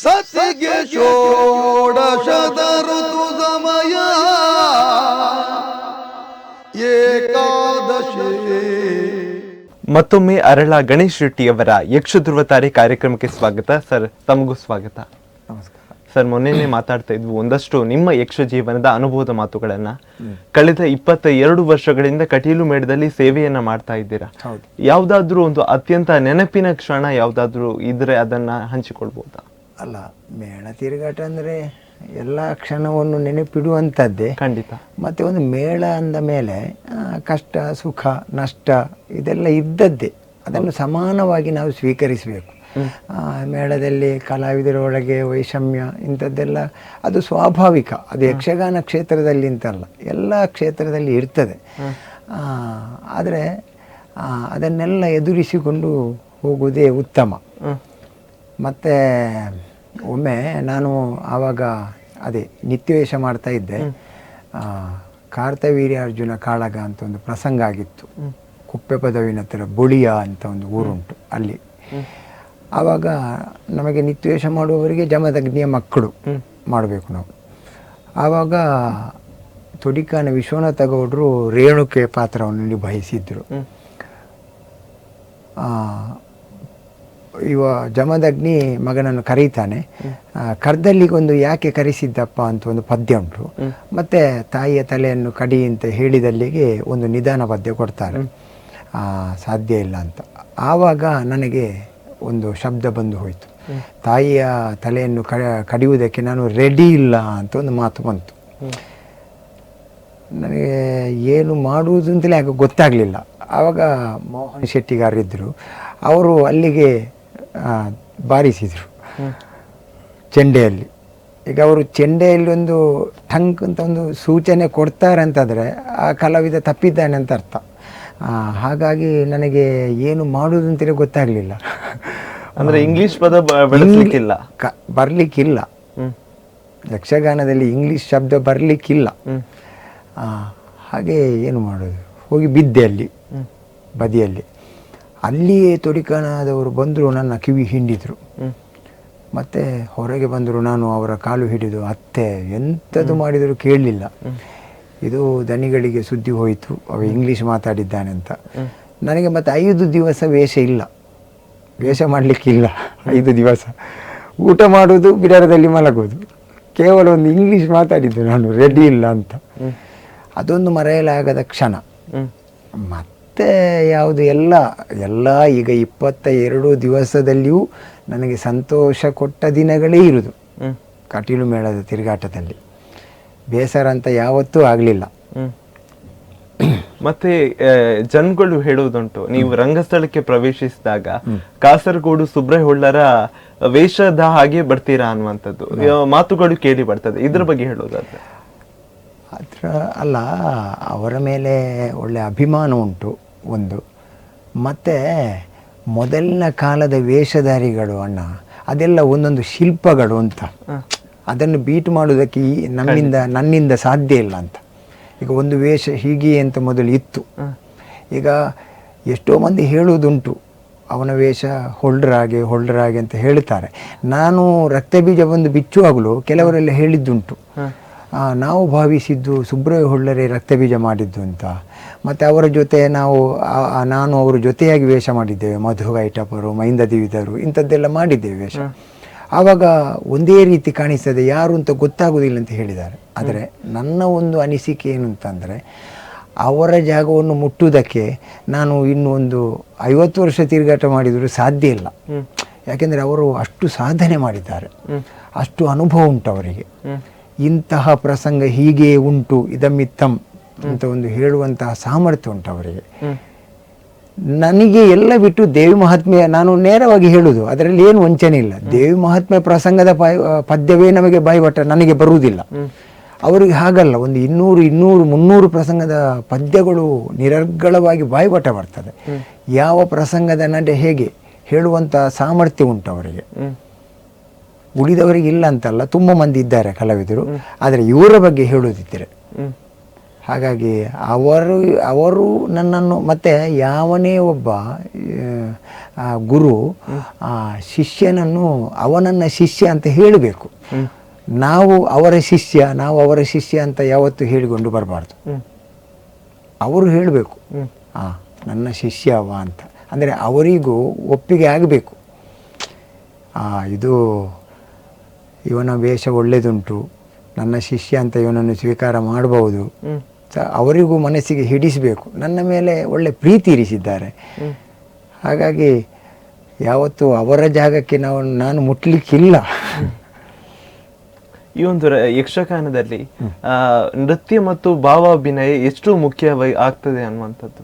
ಸತಿಗೆ ಷೋಡಶದ ಋತು ಸಮಯ ಏಕಾದಶಿ. ಮತ್ತೊಮ್ಮೆ ಅರಳ ಗಣೇಶ್ ಶೆಟ್ಟಿಯವರ ಯಕ್ಷಧ್ರುವತಾರೆ ಕಾರ್ಯಕ್ರಮಕ್ಕೆ ಸ್ವಾಗತ ಸರ್. ತಮಗೂ ಸ್ವಾಗತ. ನಮಸ್ಕಾರ ಸರ್. ಮೊನ್ನೆನೇ ಮಾತಾಡ್ತಾ ಇದ್ವಿ ಒಂದಷ್ಟು ನಿಮ್ಮ ಯಕ್ಷ ಜೀವನದ ಅನುಭವದ ಮಾತುಗಳನ್ನ. ಕಳೆದ 22 ವರ್ಷಗಳಿಂದ ಕಟೀಲು ಮೇಳದಲ್ಲಿ ಸೇವೆಯನ್ನ ಮಾಡ್ತಾ ಇದ್ದೀರಾ. ಯಾವ್ದಾದ್ರು ಒಂದು ಅತ್ಯಂತ ನೆನಪಿನ ಕ್ಷಣ ಯಾವ್ದಾದ್ರು ಇದ್ರೆ ಅದನ್ನ ಹಂಚಿಕೊಳ್ಬಹುದಾ? ಅಲ್ಲ, ಮೇಳ ತಿರುಗಾಟ ಅಂದರೆ ಎಲ್ಲ ಕ್ಷಣವನ್ನು ನೆನಪಿಡುವಂಥದ್ದೇ ಖಂಡಿತ. ಮತ್ತು ಒಂದು ಮೇಳ ಅಂದ ಮೇಲೆ ಕಷ್ಟ ಸುಖ ನಷ್ಟ ಇದೆಲ್ಲ ಇದ್ದದ್ದೇ, ಅದನ್ನು ಸಮಾನವಾಗಿ ನಾವು ಸ್ವೀಕರಿಸಬೇಕು. ಮೇಳದಲ್ಲಿ ಕಲಾವಿದರ ಒಳಗೆ ವೈಷಮ್ಯ ಇಂಥದ್ದೆಲ್ಲ ಅದು ಸ್ವಾಭಾವಿಕ, ಅದು ಯಕ್ಷಗಾನ ಕ್ಷೇತ್ರದಲ್ಲಿ ಅಂತಲ್ಲ, ಎಲ್ಲ ಕ್ಷೇತ್ರದಲ್ಲಿ ಇರ್ತದೆ. ಆದರೆ ಅದನ್ನೆಲ್ಲ ಎದುರಿಸಿಕೊಂಡು ಹೋಗುವುದೇ ಉತ್ತಮ. ಮತ್ತು ಒಮ್ಮೆ ನಾನು ಆವಾಗ ಅದೇ ನಿತ್ಯವೇಷ ಮಾಡ್ತಾ ಇದ್ದೆ. ಕಾರ್ತವೀರ್ಯ ಅರ್ಜುನ ಕಾಳಗ ಅಂತ ಒಂದು ಪ್ರಸಂಗ ಆಗಿತ್ತು. ಕುಪ್ಪೆ ಪದವಿನ ಹತ್ತಿರ ಬುಳಿಯ ಅಂತ ಒಂದು ಊರುಂಟು, ಅಲ್ಲಿ. ಆವಾಗ ನಮಗೆ ನಿತ್ಯವೇಷ ಮಾಡುವವರಿಗೆ ಜಮದಗ್ನಿಯ ಮಕ್ಕಳು ಮಾಡಬೇಕು ನಾವು. ಆವಾಗ ತೊಡಿಕಾನ ವಿಶ್ವನಾಥ ಗೌಡರು ರೇಣುಕೆ ಪಾತ್ರವನ್ನು ನಿಭಾಯಿಸಿದ್ರು. ಇವ ಜಮದಗ್ನಿ ಮಗನನ್ನು ಕರೀತಾನೆ. ಕರ್ದಲ್ಲಿಗೊಂದು ಯಾಕೆ ಕರೆಸಿದ್ದಪ್ಪ ಅಂತ ಒಂದು ಪದ್ಯ ಉಂಟು. ಮತ್ತು ತಾಯಿಯ ತಲೆಯನ್ನು ಕಡಿ ಅಂತ ಹೇಳಿದಲ್ಲಿಗೆ ಒಂದು ನಿಧಾನ ಪದ್ಯ ಕೊಡ್ತಾರೆ, ಸಾಧ್ಯ ಇಲ್ಲ ಅಂತ. ಆವಾಗ ನನಗೆ ಒಂದು ಶಬ್ದ ಬಂದು ಹೋಯಿತು, ತಾಯಿಯ ತಲೆಯನ್ನು ಕಡಿಯುವುದಕ್ಕೆ ನಾನು ರೆಡಿ ಇಲ್ಲ ಅಂತ ಒಂದು ಮಾತು ಬಂತು. ನನಗೆ ಏನು ಮಾಡುವುದು ಅಂತಲೇ ಆಗ ಗೊತ್ತಾಗಲಿಲ್ಲ. ಆವಾಗ ಮೋಹನ್ ಶೆಟ್ಟಿಗಾರಿದ್ದರು, ಅವರು ಅಲ್ಲಿಗೆ ಬಾರಿಸಿದರು ಚೆಂಡೆಯಲ್ಲಿ. ಈಗ ಅವರು ಚೆಂಡೆಯಲ್ಲಿ ಒಂದು ಟಂಕ್ ಅಂತ ಒಂದು ಸೂಚನೆ ಕೊಡ್ತಾರೆ ಅಂತಂದರೆ ಆ ಕಲಾವಿದ ತಪ್ಪಿದ್ದಾನೆ ಅಂತ ಅರ್ಥ. ಹಾಗಾಗಿ ನನಗೆ ಏನು ಮಾಡುವುದು ಅಂತಲೇ ಗೊತ್ತಾಗಲಿಲ್ಲ. ಅಂದರೆ ಇಂಗ್ಲಿಷ್ ಪದ ಬರಲಿಕ್ಕಿಲ್ಲ, ಯಕ್ಷಗಾನದಲ್ಲಿ ಇಂಗ್ಲೀಷ್ ಶಬ್ದ ಬರಲಿಕ್ಕಿಲ್ಲ. ಹಾಗೆ ಏನು ಮಾಡೋದು, ಹೋಗಿ ಬಿದ್ದೆ ಅಲ್ಲಿ ಬದಿಯಲ್ಲಿ. ಅಲ್ಲಿಯೇ ತೊಡಿಕಾಣದವರು ಬಂದರು, ನನ್ನ ಕಿವಿ ಹಿಂಡಿದರು. ಮತ್ತು ಹೊರಗೆ ಬಂದರು. ನಾನು ಅವರ ಕಾಲು ಹಿಡಿದು, ಅತ್ತೆ ಎಂಥದ್ದು ಮಾಡಿದರೂ ಕೇಳಲಿಲ್ಲ. ಇದು ದನಿಗಳಿಗೆ ಸುದ್ದಿ ಹೋಯಿತು, ಅವ ಇಂಗ್ಲೀಷ್ ಮಾತಾಡಿದ್ದಾನೆ ಅಂತ. ನನಗೆ ಮತ್ತು 5 ದಿವಸ ವೇಷ ಇಲ್ಲ, ವೇಷ ಮಾಡಲಿಕ್ಕಿಲ್ಲ. 5 ದಿವಸ ಊಟ ಮಾಡೋದು, ಬಿಡಾರದಲ್ಲಿ ಮಲಗೋದು, ಕೇವಲ ಒಂದು ಇಂಗ್ಲೀಷ್ ಮಾತಾಡಿದ್ದು ನಾನು, ರೆಡಿ ಇಲ್ಲ ಅಂತ. ಅದೊಂದು ಮರೆಯಲಾಗದ ಕ್ಷಣ. ಮತ್ತು ಯಾವುದು ಎಲ್ಲ ಈಗ 22 ದಿವಸದಲ್ಲಿಯೂ ನನಗೆ ಸಂತೋಷ ಕೊಟ್ಟ ದಿನಗಳೇ ಇರುವುದು ಕಟೀಲು ಮೇಳದ ತಿರುಗಾಟದಲ್ಲಿ. ಬೇಸರ ಅಂತ ಯಾವತ್ತೂ ಆಗಲಿಲ್ಲ. ಮತ್ತೆ ಜನಗಳು ಹೇಳುವುದುಂಟು, ನೀವು ರಂಗಸ್ಥಳಕ್ಕೆ ಪ್ರವೇಶಿಸಿದಾಗ ಕಾಸರಗೋಡು ಸುಬ್ರಹ್ಮಣ್ಯ ಹೊಳ್ಳರ ವೇಷದ ಹಾಗೆ ಬರ್ತೀರಾ ಅನ್ನುವಂಥದ್ದು ಮಾತುಗಳು ಕೇಳಿ ಬರ್ತದೆ. ಇದ್ರ ಬಗ್ಗೆ ಹೇಳೋದಾದ್ರೆ? ಅಲ್ಲ, ಅವರ ಮೇಲೆ ಒಳ್ಳೆ ಅಭಿಮಾನ ಉಂಟು ಒಂದು. ಮತ್ತು ಮೊದಲಿನ ಕಾಲದ ವೇಷಧಾರಿಗಳು ಅದೆಲ್ಲ ಒಂದೊಂದು ಶಿಲ್ಪಗಳು ಅಂತ, ಅದನ್ನು ಬೀಟ್ ಮಾಡೋದಕ್ಕೆ ನನ್ನಿಂದ ಸಾಧ್ಯ ಇಲ್ಲ ಅಂತ. ಈಗ ಒಂದು ವೇಷ ಹೀಗೆ ಅಂತ ಮೊದಲು ಇತ್ತು. ಈಗ ಎಷ್ಟೋ ಮಂದಿ ಹೇಳುವುದುಂಟು, ಅವನ ವೇಷ ಹೊಳ್ಳ್ರಾಗೆ ಅಂತ ಹೇಳ್ತಾರೆ. ನಾನು ರಕ್ತಬೀಜ ಬಂದು ಬಿಚ್ಚುವಾಗಲೂ ಕೆಲವರೆಲ್ಲ ಹೇಳಿದ್ದುಂಟು, ನಾವು ಭಾವಿಸಿದ್ದು ಸುಬ್ರಹ್ಮಣ್ಯ ಹೊಳ್ಳರೇ ರಕ್ತಬೀಜ ಮಾಡಿದ್ದು ಅಂತ. ಮತ್ತು ಅವರ ಜೊತೆ ನಾನು ಅವರ ಜೊತೆಯಾಗಿ ವೇಷ ಮಾಡಿದ್ದೇವೆ, ಮಧು ಗೈಟಪರು, ಮೈಂದ ದಿವಿದರು ಇಂಥದ್ದೆಲ್ಲ ಮಾಡಿದ್ದೇವೆ ವೇಷ. ಆವಾಗ ಒಂದೇ ರೀತಿ ಕಾಣಿಸ್ತದೆ, ಯಾರು ಅಂತ ಗೊತ್ತಾಗೋದಿಲ್ಲ ಅಂತ ಹೇಳಿದ್ದಾರೆ. ಆದರೆ ನನ್ನ ಒಂದು ಅನಿಸಿಕೆ ಏನು ಅಂತಂದರೆ, ಅವರ ಜಾಗವನ್ನು ಮುಟ್ಟುವುದಕ್ಕೆ ನಾನು ಇನ್ನೂ ಒಂದು 50 ವರ್ಷ ತಿರುಗಾಟ ಮಾಡಿದರೂ ಸಾಧ್ಯ ಇಲ್ಲ. ಯಾಕೆಂದರೆ ಅವರು ಅಷ್ಟು ಸಾಧನೆ ಮಾಡಿದ್ದಾರೆ, ಅಷ್ಟು ಅನುಭವ ಉಂಟು ಅವರಿಗೆ. ಇಂತಹ ಪ್ರಸಂಗ ಹೀಗೆ ಉಂಟು, ಇದಮ್ಮಿತ್ತಂ ಅಂತ ಒಂದು ಹೇಳುವಂತಹ ಸಾಮರ್ಥ್ಯ ಉಂಟು ಅವರಿಗೆ. ನನಗೆ ಎಲ್ಲ ಬಿಟ್ಟು ದೇವಿ ಮಹಾತ್ಮೆಯ, ನಾನು ನೇರವಾಗಿ ಹೇಳುವುದು, ಅದರಲ್ಲಿ ಏನು ವಂಚನೆ ಇಲ್ಲ. ದೇವಿ ಮಹಾತ್ಮೆ ಪ್ರಸಂಗದ ಪದ್ಯವೇ ನಮಗೆ ಬಾಯಿಬಟ್ಟ ನನಗೆ ಬರುವುದಿಲ್ಲ. ಅವರಿಗೆ ಹಾಗಲ್ಲ, ಒಂದು 200-300 ಪ್ರಸಂಗದ ಪದ್ಯಗಳು ನಿರರ್ಗಳವಾಗಿ ಬಾಯಿಬಟ್ಟ ಬರ್ತದೆ. ಯಾವ ಪ್ರಸಂಗದ ನಡೆ ಹೇಗೆ ಹೇಳುವಂಥ ಸಾಮರ್ಥ್ಯ ಉಂಟು ಅವರಿಗೆ. ಉಳಿದವರಿಗೆ ಇಲ್ಲ ಅಂತಲ್ಲ, ತುಂಬ ಮಂದಿ ಇದ್ದಾರೆ ಕಲಾವಿದರು. ಆದರೆ ಇವರ ಬಗ್ಗೆ ಹೇಳುವುದಿದ್ದರೆ ಹಾಗಾಗಿ ಅವರು ನನ್ನನ್ನು ಮತ್ತೆ ಯಾವನೇ ಒಬ್ಬ ಗುರು ಶಿಷ್ಯನನ್ನು ಅವನನ್ನ ಶಿಷ್ಯ ಅಂತ ಹೇಳಬೇಕು. ನಾವು ಅವರ ಶಿಷ್ಯ ಅಂತ ಯಾವತ್ತೂ ಹೇಳಿಕೊಂಡು ಬರಬಾರ್ದು. ಅವರು ಹೇಳಬೇಕು ನನ್ನ ಶಿಷ್ಯ ಅವ ಅಂತ. ಅಂದರೆ ಅವರಿಗೂ ಒಪ್ಪಿಗೆ ಆಗಬೇಕು. ಇದು ಇವನ ವೇಷ ಒಳ್ಳೆಯದುಂಟು, ನನ್ನ ಶಿಷ್ಯ ಅಂತ ಇವನನ್ನು ಸ್ವೀಕಾರ ಮಾಡಬಹುದು. ಅವರಿಗೂ ಮನಸ್ಸಿಗೆ ಹಿಡಿಸಬೇಕು. ನನ್ನ ಮೇಲೆ ಒಳ್ಳೆ ಪ್ರೀತಿ ಇರಿಸಿದ್ದಾರೆ. ಹಾಗಾಗಿ ಯಾವತ್ತೂ ಅವರ ಜಾಗಕ್ಕೆ ನಾನು ಮುಟ್ಲಿಕ್ಕಿಲ್ಲ. ಈ ಒಂದು ಯಕ್ಷಗಾನದಲ್ಲಿ ನೃತ್ಯ ಮತ್ತು ಭಾವಾಭಿನಯ ಎಷ್ಟು ಮುಖ್ಯವಾಗಿ ಆಗ್ತದೆ ಅನ್ನುವಂಥದ್ದು?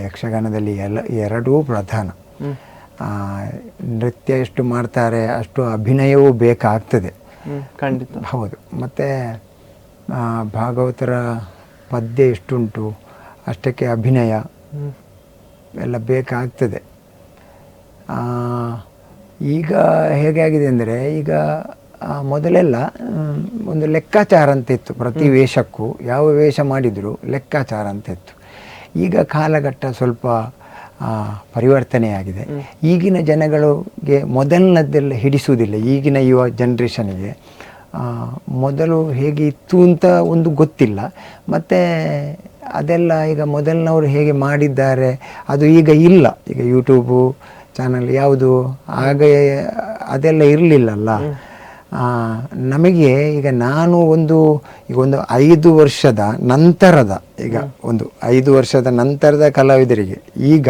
ಯಕ್ಷಗಾನದಲ್ಲಿ ಎರಡೂ ಪ್ರಧಾನ. ನೃತ್ಯ ಎಷ್ಟು ಮಾಡ್ತಾರೆ ಅಷ್ಟು ಅಭಿನಯವೂ ಬೇಕಾಗ್ತದೆ. ಖಂಡಿತ ಹೌದು. ಮತ್ತು ಭಾಗವತರ ಪದ್ಯ ಎಷ್ಟುಂಟು ಅಷ್ಟಕ್ಕೆ ಅಭಿನಯ ಎಲ್ಲ ಬೇಕಾಗ್ತದೆ. ಈಗ ಹೇಗಾಗಿದೆ ಅಂದರೆ, ಈಗ ಮೊದಲೆಲ್ಲ ಒಂದು ಲೆಕ್ಕಾಚಾರ ಅಂತ ಇತ್ತು. ಪ್ರತಿ ವೇಷಕ್ಕೂ ಯಾವ ವೇಷ ಮಾಡಿದರೂ ಲೆಕ್ಕಾಚಾರ ಅಂತ ಇತ್ತು. ಈಗ ಕಾಲಘಟ್ಟ ಸ್ವಲ್ಪ ಪರಿವರ್ತನೆಯಾಗಿದೆ. ಈಗಿನ ಜನಗಳಿಗೆ ಮೊದಲನದ್ದೆಲ್ಲ ಹಿಡಿಸುವುದಿಲ್ಲ. ಈಗಿನ ಯುವ ಜನ್ರೇಷನ್ಗೆ ಮೊದಲು ಹೇಗೆ ಇತ್ತು ಅಂತ ಒಂದು ಗೊತ್ತಿಲ್ಲ. ಮತ್ತು ಅದೆಲ್ಲ ಈಗ ಮೊದಲಿನವರು ಹೇಗೆ ಮಾಡಿದ್ದಾರೆ ಅದು ಈಗ ಇಲ್ಲ. ಈಗ ಯೂಟ್ಯೂಬು ಚಾನಲ್ ಯಾವುದು ಆಗ ಅದೆಲ್ಲ ಇರಲಿಲ್ಲಲ್ಲ. ನಮಗೆ ಈಗ ನಾನು ಒಂದು 5 ವರ್ಷದ ನಂತರದ, ಈಗ ಒಂದು 5 ವರ್ಷದ ನಂತರದ ಕಲಾವಿದರಿಗೆ, ಈಗ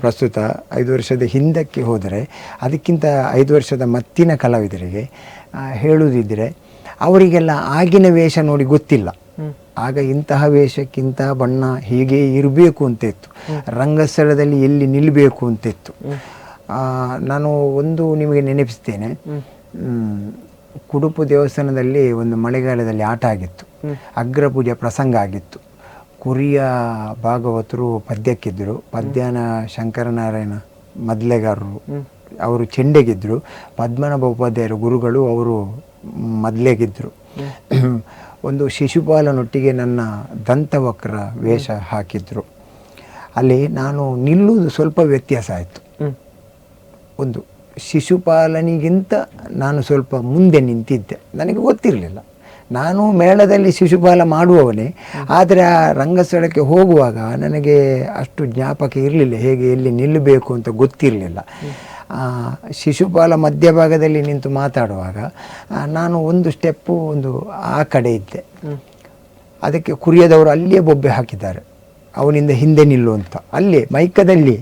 ಪ್ರಸ್ತುತ 5 ವರ್ಷದ ಹಿಂದಕ್ಕೆ ಹೋದರೆ ಅದಕ್ಕಿಂತ 5 ವರ್ಷದ ಮತ್ತಿನ ಕಲಾವಿದರಿಗೆ ಹೇಳುವುದಿದ್ದರೆ ಅವರಿಗೆಲ್ಲ ಆಗಿನ ವೇಷ ನೋಡಿ ಗೊತ್ತಿಲ್ಲ. ಆಗ ಇಂತಹ ವೇಷಕ್ಕಿಂತ ಬಣ್ಣ ಹೀಗೆ ಇರಬೇಕು ಅಂತ ಇತ್ತು. ರಂಗಸ್ಥಳದಲ್ಲಿ ಎಲ್ಲಿ ನಿಲ್ಲಬೇಕು ಅಂತ ಇತ್ತು. ನಾನು ಒಂದು ನಿಮಗೆ ನೆನಪಿಸ್ತೇನೆ. ಕುಡುಪು ದೇವಸ್ಥಾನದಲ್ಲಿ ಒಂದು ಮಳೆಗಾಲದಲ್ಲಿ ಆಟ ಆಗಿತ್ತು. ಅಗ್ರಪೂಜೆ ಪ್ರಸಂಗ ಆಗಿತ್ತು. ಕುರಿಯ ಭಾಗವತರು ಪದ್ಯಕ್ಕಿದ್ದರು. ಪದ್ಯನ ಶಂಕರನಾರಾಯಣ ಮದ್ಲೆಗಾರರು ಅವರು ಚೆಂಡೆಗಿದ್ದರು. ಪದ್ಮನಾಭ ಉಪಾಧ್ಯಾಯರು ಗುರುಗಳು ಅವರು ಮದ್ಲೆಗಿದ್ದರು. ಒಂದು ಶಿಶುಪಾಲನೊಟ್ಟಿಗೆ ನನ್ನ ದಂತವಕ್ರ ವೇಷ ಹಾಕಿದ್ರು. ಅಲ್ಲಿ ನಾನು ನಿಲ್ಲುವುದು ಸ್ವಲ್ಪ ವ್ಯತ್ಯಾಸ ಆಯಿತು. ಒಂದು ಶಿಶುಪಾಲನಿಗಿಂತ ನಾನು ಸ್ವಲ್ಪ ಮುಂದೆ ನಿಂತಿದ್ದೆ. ನನಗೆ ಗೊತ್ತಿರಲಿಲ್ಲ. ನಾನು ಮೇಳದಲ್ಲಿ ಶಿಶುಪಾಲ ಮಾಡುವವನೇ, ಆದರೆ ಆ ರಂಗಸ್ಥಳಕ್ಕೆ ಹೋಗುವಾಗ ನನಗೆ ಅಷ್ಟು ಜ್ಞಾಪಕ ಇರಲಿಲ್ಲ. ಹೇಗೆ ಎಲ್ಲಿ ನಿಲ್ಲಬೇಕು ಅಂತ ಗೊತ್ತಿರಲಿಲ್ಲ. ಶಿಶುಪಾಲ ಮಧ್ಯಭಾಗದಲ್ಲಿ ನಿಂತು ಮಾತಾಡುವಾಗ ನಾನು ಒಂದು ಸ್ಟೆಪ್ಪು ಆ ಕಡೆ ಇದ್ದೆ. ಅದಕ್ಕೆ ಕುರಿಯದವರು ಅಲ್ಲಿಯೇ ಬೊಬ್ಬೆ ಹಾಕಿದ್ದಾರೆ, ಅವನಿಂದ ಹಿಂದೆ ನಿಲ್ಲು ಅಂತ. ಅಲ್ಲೇ ಮೈಕದಲ್ಲಿ.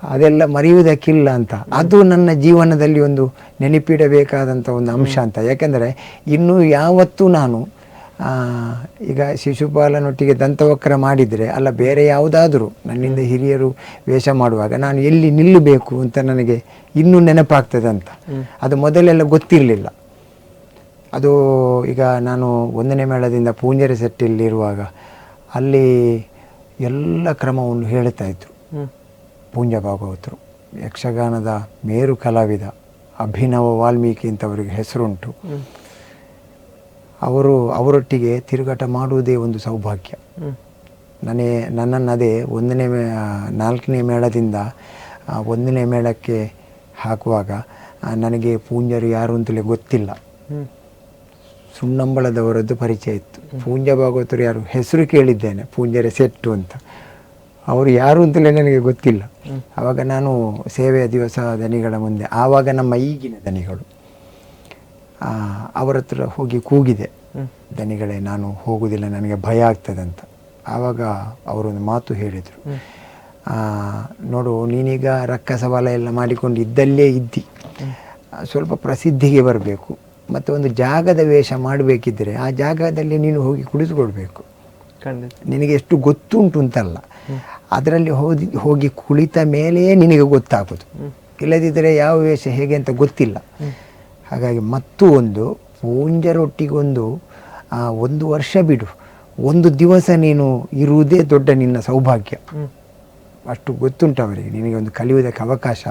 ಅದೆಲ್ಲ ಮರೆಯುವುದಕ್ಕಿಲ್ಲ ಅಂತ. ಅದು ನನ್ನ ಜೀವನದಲ್ಲಿ ಒಂದು ನೆನಪಿಡಬೇಕಾದಂಥ ಒಂದು ಅಂಶ ಅಂತ. ಯಾಕೆಂದರೆ ಇನ್ನೂ ಯಾವತ್ತೂ ನಾನು ಈಗ ಶಿಶುಪಾಲನೊಟ್ಟಿಗೆ ದಂತವಕ್ರ ಮಾಡಿದರೆ ಅಲ್ಲ ಬೇರೆ ಯಾವುದಾದರೂ ನನ್ನಿಂದ ಹಿರಿಯರು ವೇಷ ಮಾಡುವಾಗ ನಾನು ಎಲ್ಲಿ ನಿಲ್ಲಬೇಕು ಅಂತ ನನಗೆ ಇನ್ನೂ ನೆನಪಾಗ್ತದೆ ಅಂತ. ಅದು ಮೊದಲೆಲ್ಲ ಗೊತ್ತಿರಲಿಲ್ಲ. ಅದು ಈಗ ನಾನು 1ನೇ ಮೇಳದಿಂದ ಪೂಂಜರೆ ಸೆಟ್ಟಲ್ಲಿರುವಾಗ ಅಲ್ಲಿ ಎಲ್ಲ ಕ್ರಮವನ್ನು ಹೇಳ್ತಾ ಇದ್ರು ಪೂಂಜ ಭಾಗವತರು. ಯಕ್ಷಗಾನದ ಮೇರು ಕಲಾವಿದ, ಅಭಿನವ ವಾಲ್ಮೀಕಿ ಅಂತ ಅವರಿಗೆ ಹೆಸರುಂಟು. ಅವರೊಟ್ಟಿಗೆ ತಿರುಗಾಟ ಮಾಡುವುದೇ ಒಂದು ಸೌಭಾಗ್ಯ. ನನ್ನನ್ನು ಅದೇ 4ನೇ ಮೇಳದಿಂದ 1ನೇ ಮೇಳಕ್ಕೆ ಹಾಕುವಾಗ ನನಗೆ ಪೂಂಜರು ಯಾರು ಅಂತಲೇ ಗೊತ್ತಿಲ್ಲ. ಸುಣ್ಣಂಬಳದವರದ್ದು ಪರಿಚಯ ಇತ್ತು. ಪೂಂಜ ಭಾಗವತರು ಯಾರು ಹೆಸರು ಕೇಳಿದ್ದೇನೆ, ಪೂಂಜರೆ ಸೆಟ್ಟು ಅಂತ. ಅವರು ಯಾರು ಅಂತಲೇ ನನಗೆ ಗೊತ್ತಿಲ್ಲ. ಆವಾಗ ನಾನು ಸೇವೆಯ ದಿವಸ ದನಿಗಳ ಮುಂದೆ, ಆವಾಗ ನಮ್ಮ ಈಗಿನ ದನಿಗಳು, ಅವರ ಹತ್ರ ಹೋಗಿ ಕೂಗಿದೆ, ದನಿಗಳೇ ನಾನು ಹೋಗುವುದಿಲ್ಲ, ನನಗೆ ಭಯ ಆಗ್ತದಂತ. ಆವಾಗ ಅವರೊಂದು ಮಾತು ಹೇಳಿದರು, ನೋಡು ನೀನೀಗ ರಕ್ಕಸಬಲ ಎಲ್ಲ ಮಾಡಿಕೊಂಡು ಇದ್ದಲ್ಲೇ ಇದ್ದಿ, ಸ್ವಲ್ಪ ಪ್ರಸಿದ್ಧಿಗೆ ಬರಬೇಕು, ಮತ್ತು ಒಂದು ಜಾಗದ ವೇಷ ಮಾಡಬೇಕಿದ್ದರೆ ಆ ಜಾಗದಲ್ಲಿ ನೀನು ಹೋಗಿ ಕುಳಿತುಕೊಳ್ಬೇಕು. ನಿನಗೆ ಎಷ್ಟು ಗೊತ್ತುಂಟು ಅಂತಲ್ಲ, ಅದರಲ್ಲಿ ಹೋಗಿ ಕುಳಿತ ಮೇಲೆ ನಿನಗೆ ಗೊತ್ತಾಗೋದು. ಇಲ್ಲದಿದ್ದರೆ ಯಾವ ವೇಷ ಹೇಗೆ ಅಂತ ಗೊತ್ತಿಲ್ಲ. ಹಾಗಾಗಿ ಮತ್ತು ಒಂದು ಪೂಂಜರೊಟ್ಟಿಗೊಂದು 1 ವರ್ಷ ಬಿಡು, 1 ದಿವಸ ನೀನು ಇರುವುದೇ ದೊಡ್ಡ ನಿನ್ನ ಸೌಭಾಗ್ಯ. ಅಷ್ಟು ಗೊತ್ತುಂಟು ಅವರಿಗೆ, ನಿನಗೆ ಒಂದು ಕಲಿಯುವುದಕ್ಕೆ ಅವಕಾಶ,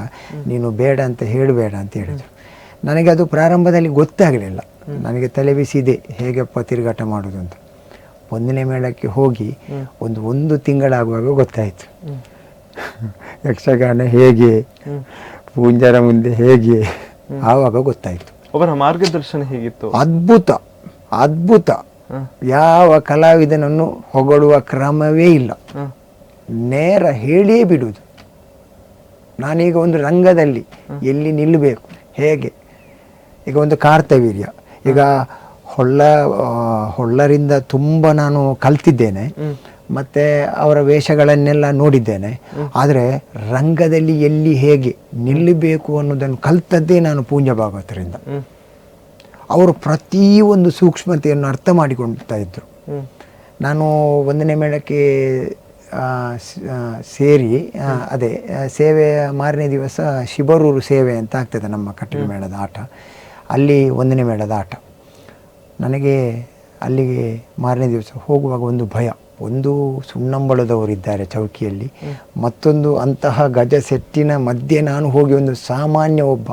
ನೀನು ಬೇಡ ಅಂತ ಹೇಳಬೇಡ ಅಂತ ಹೇಳಿದರು. ನನಗೆ ಅದು ಪ್ರಾರಂಭದಲ್ಲಿ ಗೊತ್ತಾಗಲಿಲ್ಲ. ನನಗೆ ತಲೆ ಬಿಸಿದೆ ಹೇಗಪ್ಪ ತಿರುಗಾಟ ಮಾಡೋದು ಅಂತ. ಒಂದನೇ ಮೇಳಕ್ಕೆ ಹೋಗಿ ಒಂದು ತಿಂಗಳಾಗುವಾಗ ಗೊತ್ತಾಯಿತು ಯಕ್ಷಗಾನ ಹೇಗೆ, ಪೂಂಜರ ಮುಂದೆ ಹೇಗೆ, ಆವಾಗ ಗೊತ್ತಾಯಿತು. ಅವರ ಮಾರ್ಗದರ್ಶನ ಹೇಗಿತ್ತು? ಅದ್ಭುತ ಅದ್ಭುತ. ಯಾವ ಕಲಾವಿದನನ್ನು ಹೊಗಳುವ ಕ್ರಮವೇ ಇಲ್ಲ, ನೇರ ಹೇಳಿಯೇ ಬಿಡುವುದು. ನಾನೀಗ ಒಂದು ರಂಗದಲ್ಲಿ ಎಲ್ಲಿ ನಿಲ್ಲಬೇಕು, ಹೇಗೆ, ಈಗ ಒಂದು ಕಾರ್ತವೀರ್ಯ, ಈಗ ಹೊಳ್ಳರಿಂದ ತುಂಬ ನಾನು ಕಲ್ತಿದ್ದೇನೆ, ಮತ್ತು ಅವರ ವೇಷಗಳನ್ನೆಲ್ಲ ನೋಡಿದ್ದೇನೆ. ಆದರೆ ರಂಗದಲ್ಲಿ ಎಲ್ಲಿ ಹೇಗೆ ನಿಲ್ಲಬೇಕು ಅನ್ನೋದನ್ನು ಕಲ್ತದ್ದೇ ನಾನು ಪೂಂಜ ಭಾಗವತರಿಂದ. ಅವರು ಪ್ರತಿಯೊಂದು ಸೂಕ್ಷ್ಮತೆಯನ್ನು ಅರ್ಥ ಮಾಡಿಕೊಳ್ತಾ ಇದ್ದರು. ನಾನು ಒಂದನೇ ಮೇಳಕ್ಕೆ ಸೇರಿ ಅದೇ ಸೇವೆಯ ಮಾರನೇ ದಿವಸ ಶಿಬರೂರು ಸೇವೆ ಅಂತ ಆಗ್ತದೆ ನಮ್ಮ ಕಟೀಲು ಮೇಳದ ಆಟ. ಅಲ್ಲಿ ಒಂದನೇ ಮೇಳದ ಆಟ. ನನಗೆ ಅಲ್ಲಿಗೆ ಮಾರನೇ ದಿವಸ ಹೋಗುವಾಗ ಒಂದು ಭಯ. ಒಂದು ಸುಣ್ಣಂಬಳದವರಿದ್ದಾರೆ ಚೌಕಿಯಲ್ಲಿ, ಮತ್ತೊಂದು ಅಂತಹ ಗಜ ಸೆಟ್ಟಿನ ಮಧ್ಯೆ ನಾನು ಹೋಗಿ ಒಂದು ಸಾಮಾನ್ಯ ಒಬ್ಬ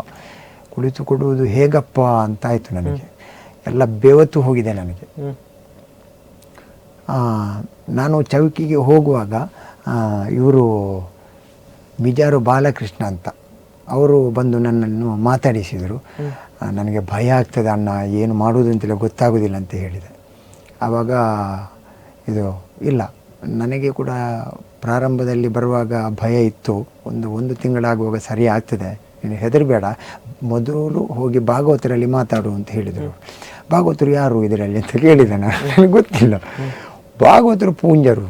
ಕುಳಿತುಕೊಡುವುದು ಹೇಗಪ್ಪ ಅಂತಾಯಿತು ನನಗೆ. ಎಲ್ಲ ಬೆವತು ಹೋಗಿದೆ ನನಗೆ. ನಾನು ಚೌಕಿಗೆ ಹೋಗುವಾಗ ಇವರು ಮಿಜಾರು ಬಾಲಕೃಷ್ಣ ಅಂತ ಅವರು ಬಂದು ನನ್ನನ್ನು ಮಾತಾಡಿಸಿದರು. ನನಗೆ ಭಯ ಆಗ್ತದೆ ಅಣ್ಣ, ಏನು ಮಾಡುವುದು ಅಂತೆಲ್ಲ ಗೊತ್ತಾಗೋದಿಲ್ಲ ಅಂತ ಹೇಳಿದೆ. ಆವಾಗ ಇದು ಇಲ್ಲ, ನನಗೆ ಕೂಡ ಪ್ರಾರಂಭದಲ್ಲಿ ಬರುವಾಗ ಭಯ ಇತ್ತು. ಒಂದು ತಿಂಗಳಾಗುವಾಗ ಸರಿ ಆಗ್ತದೆ, ನೀನು ಹೆದರಬೇಡ, ಮೊದಲು ಹೋಗಿ ಭಾಗವತರಲ್ಲಿ ಮಾತಾಡು ಅಂತ ಹೇಳಿದರು. ಭಾಗವತರು ಯಾರು ಇದರಲ್ಲಿ ಅಂತ ಕೇಳಿದೆ ನಾನು, ನನಗೆ ಗೊತ್ತಿಲ್ಲ. ಭಾಗವತರು ಪೂಂಜರು.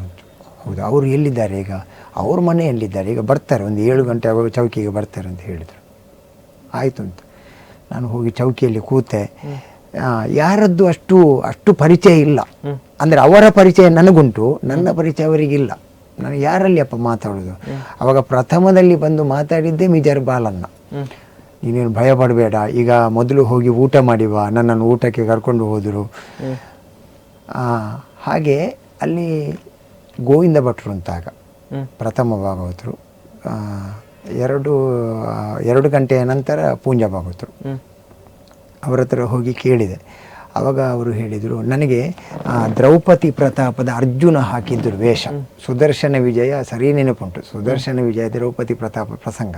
ಹೌದು, ಅವರು ಎಲ್ಲಿದ್ದಾರೆ ಈಗ? ಅವ್ರ ಮನೆಯಲ್ಲಿದ್ದಾರೆ, ಈಗ ಬರ್ತಾರೆ, ಒಂದು 7 ಗಂಟೆ ಆಗುವಾಗ ಚೌಕಿಗೆ ಬರ್ತಾರೆ ಅಂತ ಹೇಳಿದರು. ಆಯಿತು ಅಂತ ನಾನು ಹೋಗಿ ಚೌಕಿಯಲ್ಲಿ ಕೂತೆ. ಯಾರದ್ದು ಅಷ್ಟು ಪರಿಚಯ ಇಲ್ಲ, ಅಂದರೆ ಅವರ ಪರಿಚಯ ನನಗುಂಟು, ನನ್ನ ಪರಿಚಯ ಅವರಿಗಿಲ್ಲ. ನಾನು ಯಾರಲ್ಲಿ ಅಪ್ಪ ಮಾತಾಡೋದು? ಅವಾಗ ಪ್ರಥಮದಲ್ಲಿ ಬಂದು ಮಾತಾಡಿದ್ದೇ ಮಿಜಾರ್ ಬಾಲನ್ನ. ನೀನೇನು ಭಯ ಪಡಬೇಡ, ಈಗ ಮೊದಲು ಹೋಗಿ ಊಟ ಮಾಡಿವ, ನನ್ನನ್ನು ಊಟಕ್ಕೆ ಕರ್ಕೊಂಡು ಹೋದರು. ಹಾಗೆ ಅಲ್ಲಿ ಗೋವಿಂದ ಭಟ್ರು ಅಂತಾಗ ಪ್ರಥಮ ಭಾಗವತರು, 2 ಗಂಟೆಯ ನಂತರ ಪೂಂಜ ಭಾಗವತರು. ಅವರ ಹತ್ರ ಹೋಗಿ ಕೇಳಿದೆ. ಆವಾಗ ಅವರು ಹೇಳಿದರು, ನನಗೆ ದ್ರೌಪದಿ ಪ್ರತಾಪದ ಅರ್ಜುನ ಹಾಕಿದ್ದರು ವೇಷ. ಸುದರ್ಶನ ವಿಜಯ ಸರಿ ನೆನಪುಂಟು, ಸುದರ್ಶನ ವಿಜಯ ದ್ರೌಪದಿ ಪ್ರತಾಪ ಪ್ರಸಂಗ,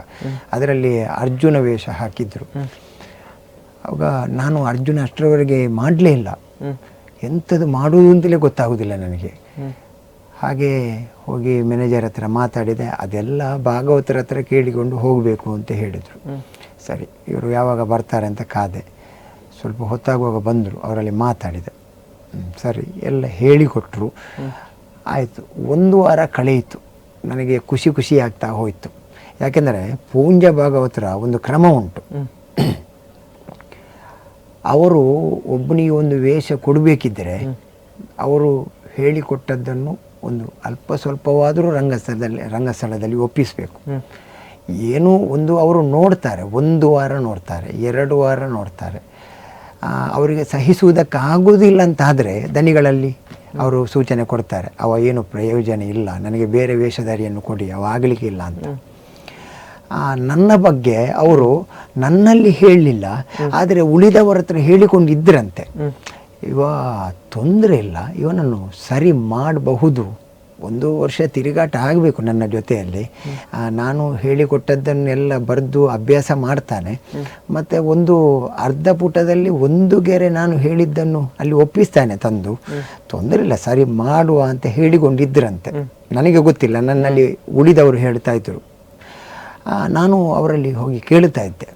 ಅದರಲ್ಲಿ ಅರ್ಜುನ ವೇಷ ಹಾಕಿದ್ರು. ಆವಾಗ ನಾನು ಅರ್ಜುನ ಅಷ್ಟರವರೆಗೆ ಮಾಡಲೇ ಇಲ್ಲ, ಎಂಥದ್ದು ಮಾಡುವುದು ಅಂತಲೇ ಗೊತ್ತಾಗೋದಿಲ್ಲ ನನಗೆ. ಹಾಗೆ ಹೋಗಿ ಮ್ಯಾನೇಜರ್ ಹತ್ರ ಮಾತಾಡಿದೆ. ಅದೆಲ್ಲ ಭಾಗವತರ ಹತ್ರ ಕೇಳಿಕೊಂಡು ಹೋಗಬೇಕು ಅಂತ ಹೇಳಿದರು. ಸರಿ, ಇವರು ಯಾವಾಗ ಬರ್ತಾರೆ ಅಂತ ಕಾದೆ. ಸ್ವಲ್ಪ ಹೊತ್ತಾಗುವಾಗ ಬಂದರು, ಅವರಲ್ಲಿ ಮಾತಾಡಿದೆ. ಸರಿ, ಎಲ್ಲ ಹೇಳಿಕೊಟ್ರು. ಆಯಿತು. 1 ವಾರ ಕಳೆಯಿತು. ನನಗೆ ಖುಷಿ ಆಗ್ತಾ ಹೋಯಿತು. ಯಾಕೆಂದರೆ ಪೂಂಜ ಭಾಗವತರ ಒಂದು ಕ್ರಮ ಉಂಟು. ಅವರು ಒಬ್ಬನಿಗೆ ಒಂದು ವೇಷ ಕೊಡಬೇಕಿದ್ದರೆ ಅವರು ಹೇಳಿಕೊಟ್ಟದ್ದನ್ನು ಒಂದು ಅಲ್ಪ ಸ್ವಲ್ಪವಾದರೂ ರಂಗಸ್ಥಳದಲ್ಲಿ ಒಪ್ಪಿಸಬೇಕು. ಏನೂ ಒಂದು ಅವರು ನೋಡ್ತಾರೆ, 1 ವಾರ ನೋಡ್ತಾರೆ, 2 ವಾರ ನೋಡ್ತಾರೆ. ಅವರಿಗೆ ಸಹಿಸುವುದಕ್ಕಾಗೋದಿಲ್ಲ ಅಂತಾದರೆ ದನಿಗಳಲ್ಲಿ ಅವರು ಸೂಚನೆ ಕೊಡ್ತಾರೆ, ಅವ ಏನು ಪ್ರಯೋಜನ ಇಲ್ಲ, ನನಗೆ ಬೇರೆ ವೇಷಧಾರಿಯನ್ನು ಕೊಡಿ, ಅವ ಆಗಲಿಕ್ಕೆ ಇಲ್ಲ ಅಂತ. ನನ್ನ ಬಗ್ಗೆ ಅವರು ನನ್ನಲ್ಲಿ ಹೇಳಲಿಲ್ಲ, ಆದರೆ ಉಳಿದವರ ಹತ್ರ ಹೇಳಿಕೊಂಡಿದ್ದರಂತೆ. ಇವ ತೊಂದರೆ ಇಲ್ಲ, ಇವನನ್ನು ಸರಿ ಮಾಡಬಹುದು, 1 ವರ್ಷ ತಿರುಗಾಟ ಆಗಬೇಕು ನನ್ನ ಜೊತೆಯಲ್ಲಿ, ನಾನು ಹೇಳಿಕೊಟ್ಟದ್ದನ್ನೆಲ್ಲ ಬರೆದು ಅಭ್ಯಾಸ ಮಾಡ್ತಾನೆ, ಮತ್ತು ಒಂದು ಅರ್ಧ ಪುಟದಲ್ಲಿ 1 ಗೆರೆ ನಾನು ಹೇಳಿದ್ದನ್ನು ಅಲ್ಲಿ ಒಪ್ಪಿಸ್ತಾನೆ ತಂದು, ತೊಂದರೆ ಇಲ್ಲ ಸರಿ ಮಾಡುವ ಅಂತ ಹೇಳಿಕೊಂಡಿದ್ದರಂತೆ. ನನಗೆ ಗೊತ್ತಿಲ್ಲ, ನನ್ನಲ್ಲಿ ಉಳಿದವರು ಹೇಳ್ತಾ ಇದ್ರು. ನಾನು ಅವರಲ್ಲಿ ಹೋಗಿ ಕೇಳ್ತಾ ಇದ್ದೆ.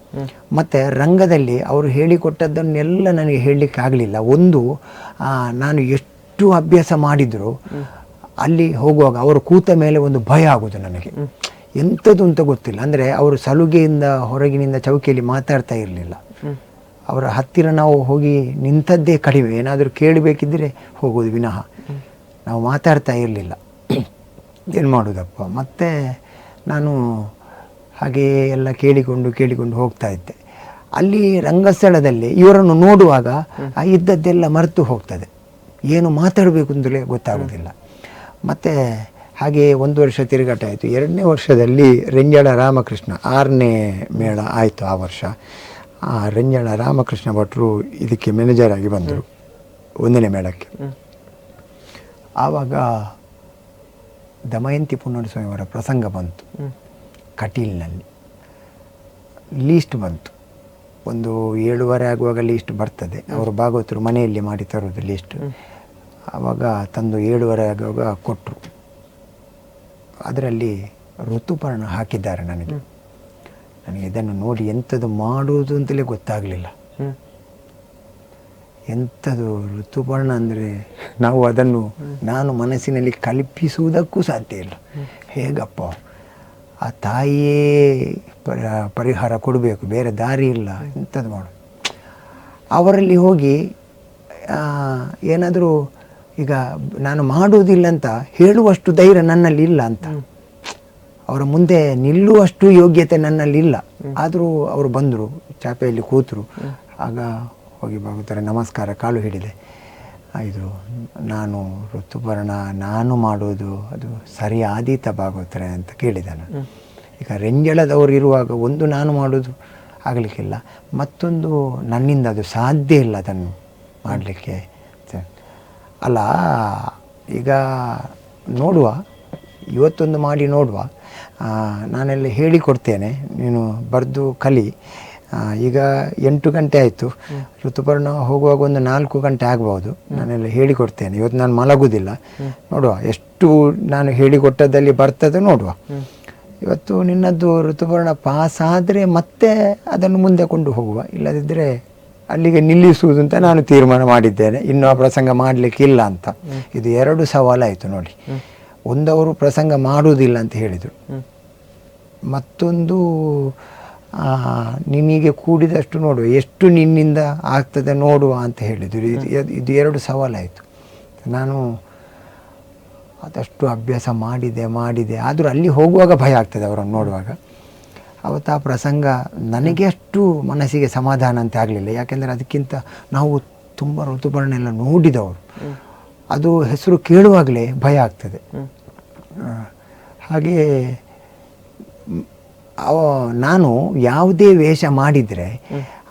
ಮತ್ತು ರಂಗದಲ್ಲಿ ಅವರು ಹೇಳಿಕೊಟ್ಟದ್ದನ್ನೆಲ್ಲ ನನಗೆ ಹೇಳಲಿಕ್ಕೆ ಆಗಲಿಲ್ಲ. ನಾನು ಎಷ್ಟು ಅಭ್ಯಾಸ ಮಾಡಿದರೂ ಅಲ್ಲಿ ಹೋಗುವಾಗ ಅವರು ಕೂತ ಮೇಲೆ ಒಂದು ಭಯ ಆಗೋದು ನನಗೆ, ಎಂಥದ್ದು ಅಂತ ಗೊತ್ತಿಲ್ಲ. ಅಂದರೆ ಅವರು ಸಲುಗೆಯಿಂದ ಹೊರಗಿನಿಂದ ಚೌಕಿಯಲ್ಲಿ ಮಾತಾಡ್ತಾ ಇರಲಿಲ್ಲ. ಅವರ ಹತ್ತಿರ ನಾವು ಹೋಗಿ ನಿಂತದ್ದೇ ಕಡಿಮೆ, ಏನಾದರೂ ಕೇಳಬೇಕಿದ್ರೆ ಹೋಗೋದು ವಿನಃ ನಾವು ಮಾತಾಡ್ತಾ ಇರಲಿಲ್ಲ. ಏನು ಮಾಡೋದಪ್ಪ. ಮತ್ತು ನಾನು ಹಾಗೆಯೇ ಎಲ್ಲ ಕೇಳಿಕೊಂಡು ಹೋಗ್ತಾ ಇದ್ದೆ. ಅಲ್ಲಿ ರಂಗಸ್ಥಳದಲ್ಲಿ ಇವರನ್ನು ನೋಡುವಾಗ ಇದ್ದದ್ದೆಲ್ಲ ಮರೆತು ಹೋಗ್ತದೆ, ಏನು ಮಾತಾಡಬೇಕು ಅಂತಲೇ ಗೊತ್ತಾಗೋದಿಲ್ಲ. ಮತ್ತು ಹಾಗೆ 1 ವರ್ಷ ತಿರುಗಾಟ ಆಯಿತು. 2ನೇ ವರ್ಷದಲ್ಲಿ ರೆಂಜಾಳ ರಾಮಕೃಷ್ಣ 6ನೇ ಮೇಳ ಆಯಿತು ಆ ವರ್ಷ. ರೆಂಜಾಳ ರಾಮಕೃಷ್ಣ ಭಟ್ರು ಇದಕ್ಕೆ ಮ್ಯಾನೇಜರ್ ಆಗಿ ಬಂದರು 1ನೇ ಮೇಳಕ್ಕೆ. ಆವಾಗ ದಮಯಂತಿ ಪುನರ್ಸ್ವಾಮಿಯವರ ಪ್ರಸಂಗ ಬಂತು ಕಟೀಲ್ನಲ್ಲಿ. ಲೀಸ್ಟ್ ಬಂತು, ಒಂದು 7:30 ಆಗುವಾಗ ಲೀಸ್ಟ್ ಬರ್ತದೆ. ಅವರು ಭಾಗವತರು ಮನೆಯಲ್ಲಿ ಮಾಡಿ ತರೋದು ಲೀಸ್ಟ್. ಆವಾಗ ತಂದು 7:30 ಆಗುವಾಗ ಕೊಟ್ಟರು. ಅದರಲ್ಲಿ ಋತುಪರ್ಣ ಹಾಕಿದ್ದಾರೆ. ನನಗೆ ಇದನ್ನು ನೋಡಿ ಎಂಥದ್ದು ಮಾಡುವುದು ಅಂತಲೇ ಗೊತ್ತಾಗಲಿಲ್ಲ. ಎಂಥದ್ದು ಋತುಪರ್ಣ ಅಂದರೆ ನಾವು ಅದನ್ನು ನಾನು ಮನಸ್ಸಿನಲ್ಲಿ ಕಲ್ಪಿಸುವುದಕ್ಕೂ ಸಾಧ್ಯ ಇಲ್ಲ. ಹೇಗಪ್ಪ, ಆ ತಾಯಿಯೇ ಪರಿಹಾರ ಕೊಡಬೇಕು, ಬೇರೆ ದಾರಿ ಇಲ್ಲ, ಎಂಥದ್ದು ಮಾಡು. ಅವರಲ್ಲಿ ಹೋಗಿ ಏನಾದರೂ ಈಗ ನಾನು ಮಾಡುವುದಿಲ್ಲ ಅಂತ ಹೇಳುವಷ್ಟು ಧೈರ್ಯ ನನ್ನಲ್ಲಿ ಇಲ್ಲ ಅಂತ, ಅವರ ಮುಂದೆ ನಿಲ್ಲುವಷ್ಟು ಯೋಗ್ಯತೆ ನನ್ನಲ್ಲಿ ಇಲ್ಲ. ಆದರೂ ಅವರು ಬಂದರು, ಚಾಪೆಯಲ್ಲಿ ಕೂತರು. ಆಗ ಹೋಗಿ ಭಾಗವತರೆ ನಮಸ್ಕಾರ, ಕಾಲು ಹಿಡಿದೆ. ಇದು ನಾನು ಋತುಪರ್ಣ, ನಾನು ಮಾಡೋದು ಅದು ಸರಿ ಆದೀತ ಭಾಗವತರೆ ಅಂತ ಕೇಳಿದೆ ನಾನು. ಈಗ ರೆಂಜಳದವರು ಇರುವಾಗ ಒಂದು ನಾನು ಮಾಡೋದು ಆಗಲಿಕ್ಕಿಲ್ಲ, ಮತ್ತೊಂದು ನನ್ನಿಂದ ಅದು ಸಾಧ್ಯ ಇಲ್ಲ ಅದನ್ನು ಮಾಡಲಿಕ್ಕೆ. ಅಲ್ಲ, ಈಗ ನೋಡುವ, ಇವತ್ತೊಂದು ಮಾಡಿ ನೋಡುವ. ನಾನೆಲ್ಲ ಹೇಳಿಕೊಡ್ತೇನೆ, ನೀನು ಬರೆದು ಕಲಿ. ಈಗ 8 ಗಂಟೆ ಆಯಿತು, ಋತುಪರ್ಣ ಹೋಗುವಾಗ ಒಂದು 4 ಗಂಟೆ ಆಗ್ಬೋದು. ನಾನೆಲ್ಲ ಹೇಳಿಕೊಡ್ತೇನೆ. ಇವತ್ತು ನಾನು ಮಲಗುವುದಿಲ್ಲ, ನೋಡುವ ಎಷ್ಟು ನಾನು ಹೇಳಿಕೊಟ್ಟದಲ್ಲಿ ಬರ್ತದೆ ನೋಡುವ. ಇವತ್ತು ನಿನ್ನದ್ದು ಋತುಪರ್ಣ ಪಾಸ್ ಆದರೆ ಮತ್ತೆ ಅದನ್ನು ಮುಂದೆ ಕೊಂಡು ಹೋಗುವ, ಇಲ್ಲದಿದ್ದರೆ ಅಲ್ಲಿಗೆ ನಿಲ್ಲಿಸುವುದು ಅಂತ ನಾನು ತೀರ್ಮಾನ ಮಾಡಿದ್ದೇನೆ. ಇನ್ನೂ ಆ ಪ್ರಸಂಗ ಮಾಡಲಿಕ್ಕಿಲ್ಲ ಅಂತ. ಇದು 2 ಸವಾಲಾಯಿತು ನೋಡಿ. ಒಂದವರು ಪ್ರಸಂಗ ಮಾಡುವುದಿಲ್ಲ ಅಂತ ಹೇಳಿದರು, ಮತ್ತೊಂದು ನಿನಗೆ ಕೂಡಿದಷ್ಟು ನೋಡುವ, ಎಷ್ಟು ನಿನ್ನಿಂದ ಆಗ್ತದೆ ನೋಡುವ ಅಂತ ಹೇಳಿದರು. ಇದು 2 ಸವಾಲಾಯಿತು. ನಾನು ಅದಷ್ಟು ಅಭ್ಯಾಸ ಮಾಡಿದೆ, ಆದರೂ ಅಲ್ಲಿ ಹೋಗುವಾಗ ಭಯ ಆಗ್ತದೆ ಅವರನ್ನು ನೋಡುವಾಗ. ಅವತ್ತು ಆ ಪ್ರಸಂಗ ನನಗೆ ಅಷ್ಟು ಮನಸ್ಸಿಗೆ ಸಮಾಧಾನ ಅಂತ ಆಗಲಿಲ್ಲ. ಯಾಕೆಂದರೆ ಅದಕ್ಕಿಂತ ನಾವು ತುಂಬ ಋತುಪರ್ಣ ಎಲ್ಲ ನೋಡಿದವರು, ಅದು ಹೆಸರು ಕೇಳುವಾಗಲೇ ಭಯ ಆಗ್ತದೆ. ಹಾಗೆ ನಾನು ಯಾವುದೇ ವೇಷ ಮಾಡಿದರೆ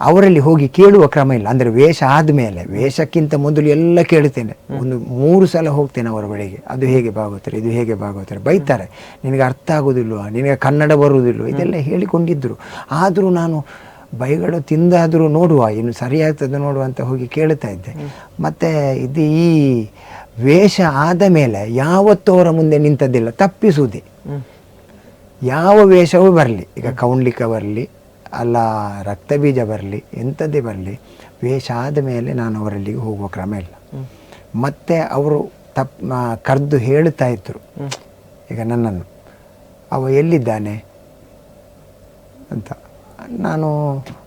ಅವರಲ್ಲಿ ಹೋಗಿ ಕೇಳುವ ಕ್ರಮ ಇಲ್ಲ. ಅಂದರೆ ವೇಷ ಆದಮೇಲೆ, ವೇಷಕ್ಕಿಂತ ಮೊದಲು ಎಲ್ಲ ಕೇಳ್ತೇನೆ. ಒಂದು 3 ಸಲ ಹೋಗ್ತೇನೆ ಅವರ ಬಳಿಗೆ. ಅದು ಹೇಗೆ ಭಾಗವತರೆ, ಇದು ಹೇಗೆ ಭಾಗವತರೆ. ಬೈತಾರೆ, ನಿನಗೆ ಅರ್ಥ ಆಗೋದಿಲ್ವ, ನಿನಗೆ ಕನ್ನಡ ಬರುವುದಿಲ್ವ, ಇದೆಲ್ಲ ಹೇಳಿಕೊಂಡಿದ್ದರು. ಆದರೂ ನಾನು ಬೈಗಳು ತಿಂದಾದರೂ ನೋಡುವ, ಇನ್ನು ಸರಿಯಾಗ್ತದೆ ನೋಡುವ ಅಂತ ಹೋಗಿ ಕೇಳ್ತಾ ಇದ್ದೆ. ಮತ್ತು ಇದು ಈ ವೇಷ ಆದ ಮೇಲೆ ಯಾವತ್ತೂ ಅವರ ಮುಂದೆ ನಿಂತದ್ದಿಲ್ಲ, ತಪ್ಪಿಸುವುದೇ. ಯಾವ ವೇಷವೂ ಬರಲಿ, ಈಗ ಕೌಂಡ್ಲಿಕ ಬರಲಿ, ಅಲ್ಲ ರಕ್ತಬೀಜ ಬರಲಿ, ಎಂಥದ್ದೇ ಬರಲಿ, ವೇಷ ಆದ ಮೇಲೆ ನಾನು ಅವರಲ್ಲಿಗೆ ಹೋಗುವ ಕ್ರಮ ಇಲ್ಲ. ಮತ್ತು ಅವರು ಕರೆದು ಹೇಳ್ತಾ ಇದ್ದರು ಈಗ ನನ್ನನ್ನು, ಅವ ಎಲ್ಲಿದ್ದಾನೆ ಅಂತ. ನಾನು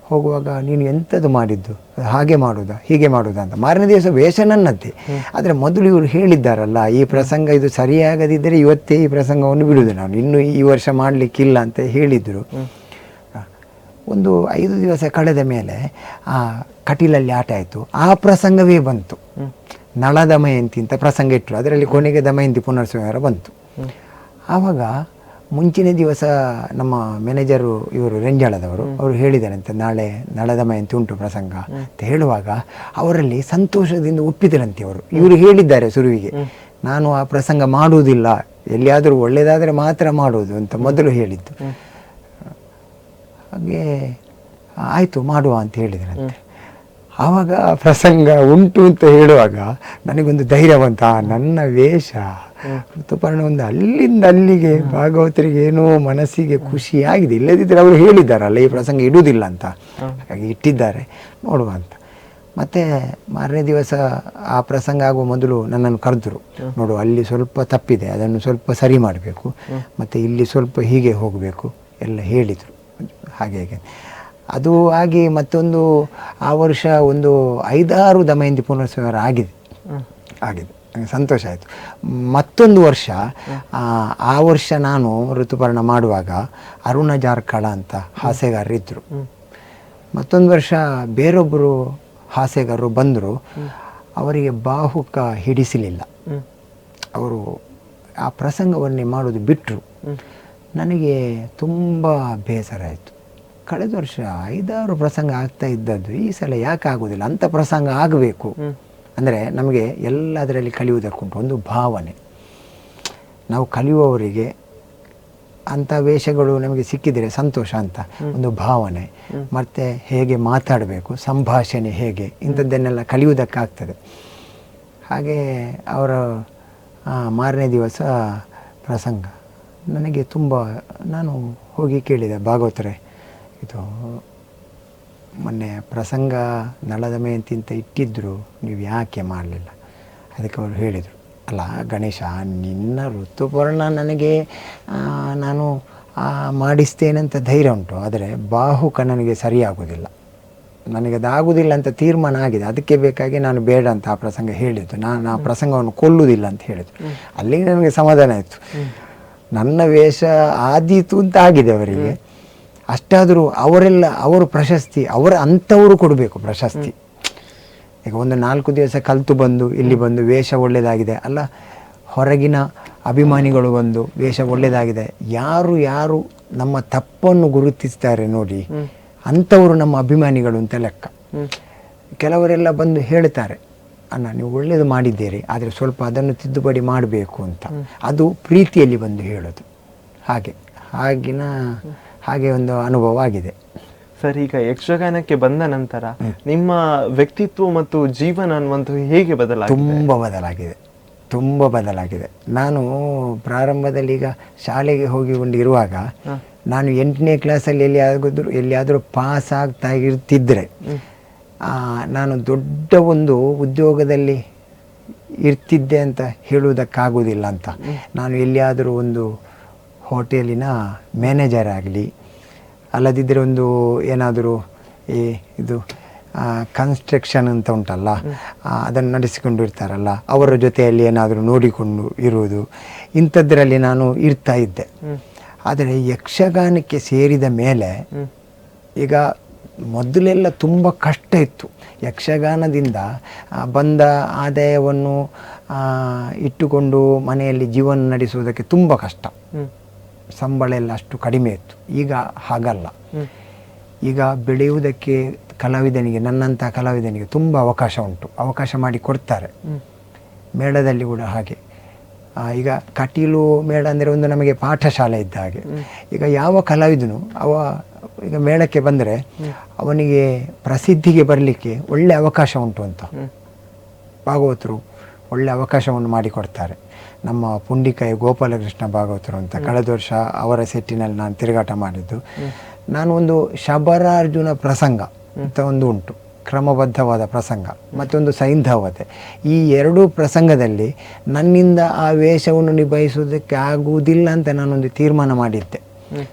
ಹೋಗುವಾಗ, ನೀನು ಎಂಥದ್ದು ಮಾಡಿದ್ದು, ಹಾಗೆ ಮಾಡೋದಾ ಹೀಗೆ ಮಾಡೋದಾ ಅಂತ. ಮಾರನೇ ದಿವಸ ವೇಷ ನನ್ನದ್ದೇ. ಆದರೆ ಮೊದಲು ಇವರು ಹೇಳಿದ್ದಾರಲ್ಲ, ಈ ಪ್ರಸಂಗ ಇದು ಸರಿಯಾಗದಿದ್ದರೆ ಇವತ್ತೇ ಈ ಪ್ರಸಂಗವನ್ನು ಬಿಡುವುದು, ನಾನು ಇನ್ನು ಈ ವರ್ಷ ಮಾಡಲಿಕ್ಕಿಲ್ಲ ಅಂತ ಹೇಳಿದರು. ಒಂದು 5 ದಿವಸ ಕಳೆದ ಮೇಲೆ ಕಟೀಲಲ್ಲಿ ಆಟ ಆಯಿತು. ಆ ಪ್ರಸಂಗವೇ ಬಂತು. ನಳ ದಮಯಂತಿ ಅಂತ ಪ್ರಸಂಗ ಇಟ್ಟರು, ಅದರಲ್ಲಿ ಕೊನೆಗೆ ದಮಯಂತಿ ಪುನರ್ಸ್ವಾಮಿಯವರ ಬಂತು. ಆವಾಗ ಮುಂಚಿನ ದಿವಸ ನಮ್ಮ ಮ್ಯಾನೇಜರು ಇವರು ರೆಂಜಾಳದವರು, ಅವರು ಹೇಳಿದಾರಂತೆ, ನಾಳೆ ನಳ ದಮಯಂತಿ ಉಂಟು ಪ್ರಸಂಗ ಅಂತ ಹೇಳುವಾಗ ಅವರಲ್ಲಿ ಸಂತೋಷದಿಂದ ಒಪ್ಪಿದರಂತೆ ಅವರು. ಇವರು ಹೇಳಿದ್ದಾರೆ ಶುರುವಿಗೆ, ನಾನು ಆ ಪ್ರಸಂಗ ಮಾಡುವುದಿಲ್ಲ, ಎಲ್ಲಿಯಾದರೂ ಒಳ್ಳೆಯದಾದರೆ ಮಾತ್ರ ಮಾಡುವುದು ಅಂತ ಮೊದಲು ಹೇಳಿದ್ದು. ಹಾಗೆ ಆಯಿತು ಮಾಡುವ ಅಂತ ಹೇಳಿದ್ರಂತೆ. ಆವಾಗ ಪ್ರಸಂಗ ಉಂಟು ಅಂತ ಹೇಳುವಾಗ ನನಗೊಂದು ಧೈರ್ಯ ಬಂತ. ನನ್ನ ವೇಷ ಋತುಪರ್ಣ ಒಂದು ಅಲ್ಲಿಂದ ಅಲ್ಲಿಗೆ ಭಾಗವತರಿಗೆ ಏನೋ ಮನಸ್ಸಿಗೆ ಖುಷಿಯಾಗಿದೆ. ಇಲ್ಲದಿದ್ದರೆ ಅವರು ಹೇಳಿದ್ದಾರಲ್ಲ ಈ ಪ್ರಸಂಗ ಇಡುವುದಿಲ್ಲ ಅಂತ, ಹಾಗಾಗಿ ಇಟ್ಟಿದ್ದಾರೆ, ನೋಡುವ ಅಂತ. ಮತ್ತು ಮಾರನೇ ದಿವಸ ಆ ಪ್ರಸಂಗ ಆಗುವ ಮೊದಲು ನನ್ನನ್ನು ಕರೆದರು, ನೋಡು ಅಲ್ಲಿ ಸ್ವಲ್ಪ ತಪ್ಪಿದೆ, ಅದನ್ನು ಸ್ವಲ್ಪ ಸರಿ ಮಾಡಬೇಕು, ಮತ್ತು ಇಲ್ಲಿ ಸ್ವಲ್ಪ ಹೀಗೆ ಹೋಗಬೇಕು ಎಲ್ಲ ಹೇಳಿದರು. ಹಾಗೆ ಅದು ಆಗಿ ಮತ್ತೊಂದು ಆ ವರ್ಷ ಒಂದು 5-6 ದಮಯಂತಿ ಪುನರ್ಸ್ವಾಮಿಯವರ ಆಗಿದೆ. ನನಗೆ ಸಂತೋಷ ಆಯಿತು. ಮತ್ತೊಂದು ವರ್ಷ, ಆ ವರ್ಷ ನಾನು ಋತುಪರ್ಣ ಮಾಡುವಾಗ ಅರುಣ ಜಾರ್ಕಳ ಅಂತ ಹಾಸ್ಯಗಾರರಿದ್ದರು. ಮತ್ತೊಂದು ವರ್ಷ ಬೇರೊಬ್ಬರು ಹಾಸ್ಯಗಾರರು ಬಂದರು, ಅವರಿಗೆ ಬಾಹುಕ ಹಿಡಿಸಲಿಲ್ಲ, ಅವರು ಆ ಪ್ರಸಂಗವನ್ನೇ ಮಾಡೋದು ಬಿಟ್ಟರು. ನನಗೆ ತುಂಬ ಬೇಸರ ಆಯಿತು. ಕಳೆದ ವರ್ಷ 5-6 ಪ್ರಸಂಗ ಆಗ್ತಾ ಇದ್ದದ್ದು ಈ ಸಲ ಯಾಕೆ ಆಗೋದಿಲ್ಲ, ಅಂಥ ಪ್ರಸಂಗ ಆಗಬೇಕು ಅಂದರೆ ನಮಗೆ ಎಲ್ಲದರಲ್ಲಿ ಕಲಿಯುವುದಕ್ಕುಂಟು. ಒಂದು ಭಾವನೆ, ನಾವು ಕಲಿಯುವವರಿಗೆ ಅಂಥ ವೇಷಗಳು ನಮಗೆ ಸಿಕ್ಕಿದರೆ ಸಂತೋಷ ಅಂತ ಒಂದು ಭಾವನೆ, ಮತ್ತು ಹೇಗೆ ಮಾತಾಡಬೇಕು, ಸಂಭಾಷಣೆ ಹೇಗೆ, ಇಂಥದ್ದನ್ನೆಲ್ಲ ಕಲಿಯುವುದಕ್ಕಾಗ್ತದೆ. ಹಾಗೆ ಅವರ ಮಾರನೇ ದಿವಸ ಪ್ರಸಂಗ ನನಗೆ ತುಂಬ, ನಾನು ಹೋಗಿ ಕೇಳಿದೆ, ಭಾಗವತರೇ ಇದು ಮೊನ್ನೆ ಪ್ರಸಂಗ ನಳದ ಮೇಂತಿಂತ ಇಟ್ಟಿದ್ದರು, ನೀವು ಯಾಕೆ ಮಾಡಲಿಲ್ಲ? ಅದಕ್ಕೆ ಅವರು ಹೇಳಿದರು, ಅಲ್ಲ ಗಣೇಶ, ನಿನ್ನ ಋತುಪರ್ಣ ನನಗೆ ನಾನು ಮಾಡಿಸ್ತೇನೆ ಅಂತ ಧೈರ್ಯ ಉಂಟು, ಆದರೆ ಬಾಹುಕ ನನಗೆ ಸರಿಯಾಗೋದಿಲ್ಲ, ನನಗೆ ಅದಾಗುವುದಿಲ್ಲ ಅಂತ ತೀರ್ಮಾನ ಆಗಿದೆ, ಅದಕ್ಕೆ ಬೇಕಾಗಿ ನಾನು ಬೇಡ ಅಂತ ಆ ಪ್ರಸಂಗ ಹೇಳಿದ್ದು, ನಾನು ಆ ಪ್ರಸಂಗವನ್ನು ಕೊಲ್ಲುವುದಿಲ್ಲ ಅಂತ ಹೇಳಿದ್ದು. ಅಲ್ಲಿಗೆ ನನಗೆ ಸಮಾಧಾನ ಆಯಿತು, ನನ್ನ ವೇಷ ಆದೀತು ಅಂತ ಆಗಿದೆ ಅವರಿಗೆ. ಅಷ್ಟಾದರೂ ಅವರೆಲ್ಲ ಅವರು ಪ್ರಶಸ್ತಿ ಅಂಥವರು ಕೊಡಬೇಕು ಪ್ರಶಸ್ತಿ. ಈಗ ಒಂದು 4 ದಿವಸ ಕಲಿತು ಬಂದು ಇಲ್ಲಿ ಬಂದು ವೇಷ ಒಳ್ಳೆಯದಾಗಿದೆ ಅಲ್ಲ, ಹೊರಗಿನ ಅಭಿಮಾನಿಗಳು ಬಂದು ವೇಷ ಒಳ್ಳೆಯದಾಗಿದೆ, ಯಾರು ನಮ್ಮ ತಪ್ಪನ್ನು ಗುರುತಿಸ್ತಾರೆ ನೋಡಿ, ಅಂಥವರು ನಮ್ಮ ಅಭಿಮಾನಿಗಳು ಅಂತ ಲೆಕ್ಕ. ಕೆಲವರೆಲ್ಲ ಬಂದು ಹೇಳ್ತಾರೆ, ಅಣ್ಣ ನೀವು ಒಳ್ಳೆಯದು ಮಾಡಿದ್ದೀರಿ, ಆದರೆ ಸ್ವಲ್ಪ ಅದನ್ನು ತಿದ್ದುಪಡಿ ಮಾಡಬೇಕು ಅಂತ. ಅದು ಪ್ರೀತಿಯಲ್ಲಿ ಬಂದು ಹೇಳೋದು. ಹಾಗೆ ಒಂದು ಅನುಭವ ಆಗಿದೆ. ಸರ್, ಈಗ ಯಕ್ಷಗಾನಕ್ಕೆ ಬಂದ ನಂತರ ನಿಮ್ಮ ವ್ಯಕ್ತಿತ್ವ ಮತ್ತು ಜೀವನ ಅನ್ನುವಂಥ ಹೇಗೆ ಬದಲಾಗಿದೆ? ತುಂಬ ಬದಲಾಗಿದೆ. ನಾನು ಪ್ರಾರಂಭದಲ್ಲಿ ಈಗ ಶಾಲೆಗೆ ಹೋಗಿಕೊಂಡಿರುವಾಗ ನಾನು 8ನೇ ಕ್ಲಾಸಲ್ಲಿ ಎಲ್ಲಿಯಾದರೂ ಪಾಸ್ ಆಗ್ತಾ ಇರ್ತಿದ್ರೆ ನಾನು ದೊಡ್ಡ ಒಂದು ಉದ್ಯೋಗದಲ್ಲಿ ಇರ್ತಿದ್ದೆ ಅಂತ ಹೇಳುವುದಕ್ಕಾಗೋದಿಲ್ಲ ಅಂತ. ನಾನು ಎಲ್ಲಿಯಾದರೂ ಒಂದು ಹೋಟೆಲಿನ ಮ್ಯಾನೇಜರ್ ಆಗಲಿ, ಅಲ್ಲದಿದ್ದರೆ ಒಂದು ಏನಾದರೂ ಇದು ಕನ್ಸ್ಟ್ರಕ್ಷನ್ ಅಂತ ಉಂಟಲ್ಲ, ಅದನ್ನು ನಡೆಸಿಕೊಂಡು ಇರ್ತಾರಲ್ಲ, ಅವರ ಜೊತೆಯಲ್ಲಿ ಏನಾದರೂ ನೋಡಿಕೊಂಡು ಇರುವುದು, ಇಂಥದ್ರಲ್ಲಿ ನಾನು ಇರ್ತಾ ಇದ್ದೆ. ಆದರೆ ಯಕ್ಷಗಾನಕ್ಕೆ ಸೇರಿದ ಮೇಲೆ ಈಗ ಮೊದಲೆಲ್ಲ ತುಂಬ ಕಷ್ಟ ಇತ್ತು. ಯಕ್ಷಗಾನದಿಂದ ಬಂದ ಆದಾಯವನ್ನು ಇಟ್ಟುಕೊಂಡು ಮನೆಯಲ್ಲಿ ಜೀವನ ನಡೆಸುವುದಕ್ಕೆ ತುಂಬ ಕಷ್ಟ, ಸಂಬಳ ಎಲ್ಲ ಅಷ್ಟು ಕಡಿಮೆ ಇತ್ತು. ಈಗ ಹಾಗಲ್ಲ. ಈಗ ಬೆಳೆಯುವುದಕ್ಕೆ ಕಲಾವಿದನಿಗೆ, ನನ್ನಂಥ ಕಲಾವಿದನಿಗೆ ತುಂಬ ಅವಕಾಶ ಉಂಟು, ಅವಕಾಶ ಮಾಡಿ ಕೊಡ್ತಾರೆ. ಮೇಳದಲ್ಲಿ ಕೂಡ ಹಾಗೆ. ಈಗ ಕಟೀಲು ಮೇಳ ಅಂದರೆ ಒಂದು ನಮಗೆ ಪಾಠಶಾಲೆ ಇದ್ದ ಹಾಗೆ. ಈಗ ಯಾವ ಕಲಾವಿದನು ಈಗ ಮೇಳಕ್ಕೆ ಬಂದರೆ ಅವನಿಗೆ ಪ್ರಸಿದ್ಧಿಗೆ ಬರಲಿಕ್ಕೆ ಒಳ್ಳೆ ಅವಕಾಶ ಉಂಟು ಅಂತ ಭಾಗವತರು ಒಳ್ಳೆ ಅವಕಾಶವನ್ನು ಮಾಡಿಕೊಡ್ತಾರೆ. ನಮ್ಮ ಪುಂಡಿಕಾಯಿ ಗೋಪಾಲಕೃಷ್ಣ ಭಾಗವತರು ಅಂತ ಕಳೆದ ವರ್ಷ ಅವರ ಸೆಟ್ಟಿನಲ್ಲಿ ನಾನು ತಿರುಗಾಟ ಮಾಡಿದ್ದು. ನಾನು ಒಂದು ಶಬರಾರ್ಜುನ ಪ್ರಸಂಗ ಅಂತ ಒಂದು ಉಂಟು, ಕ್ರಮಬದ್ಧವಾದ ಪ್ರಸಂಗ, ಮತ್ತೊಂದು ಸೈಂಧವತೆ. ಈ 2 ಪ್ರಸಂಗದಲ್ಲಿ ನನ್ನಿಂದ ಆ ವೇಷವನ್ನು ನಿಭಾಯಿಸುವುದಕ್ಕೆ ಆಗುವುದಿಲ್ಲ ಅಂತ ನಾನೊಂದು ತೀರ್ಮಾನ ಮಾಡಿದ್ದೆ.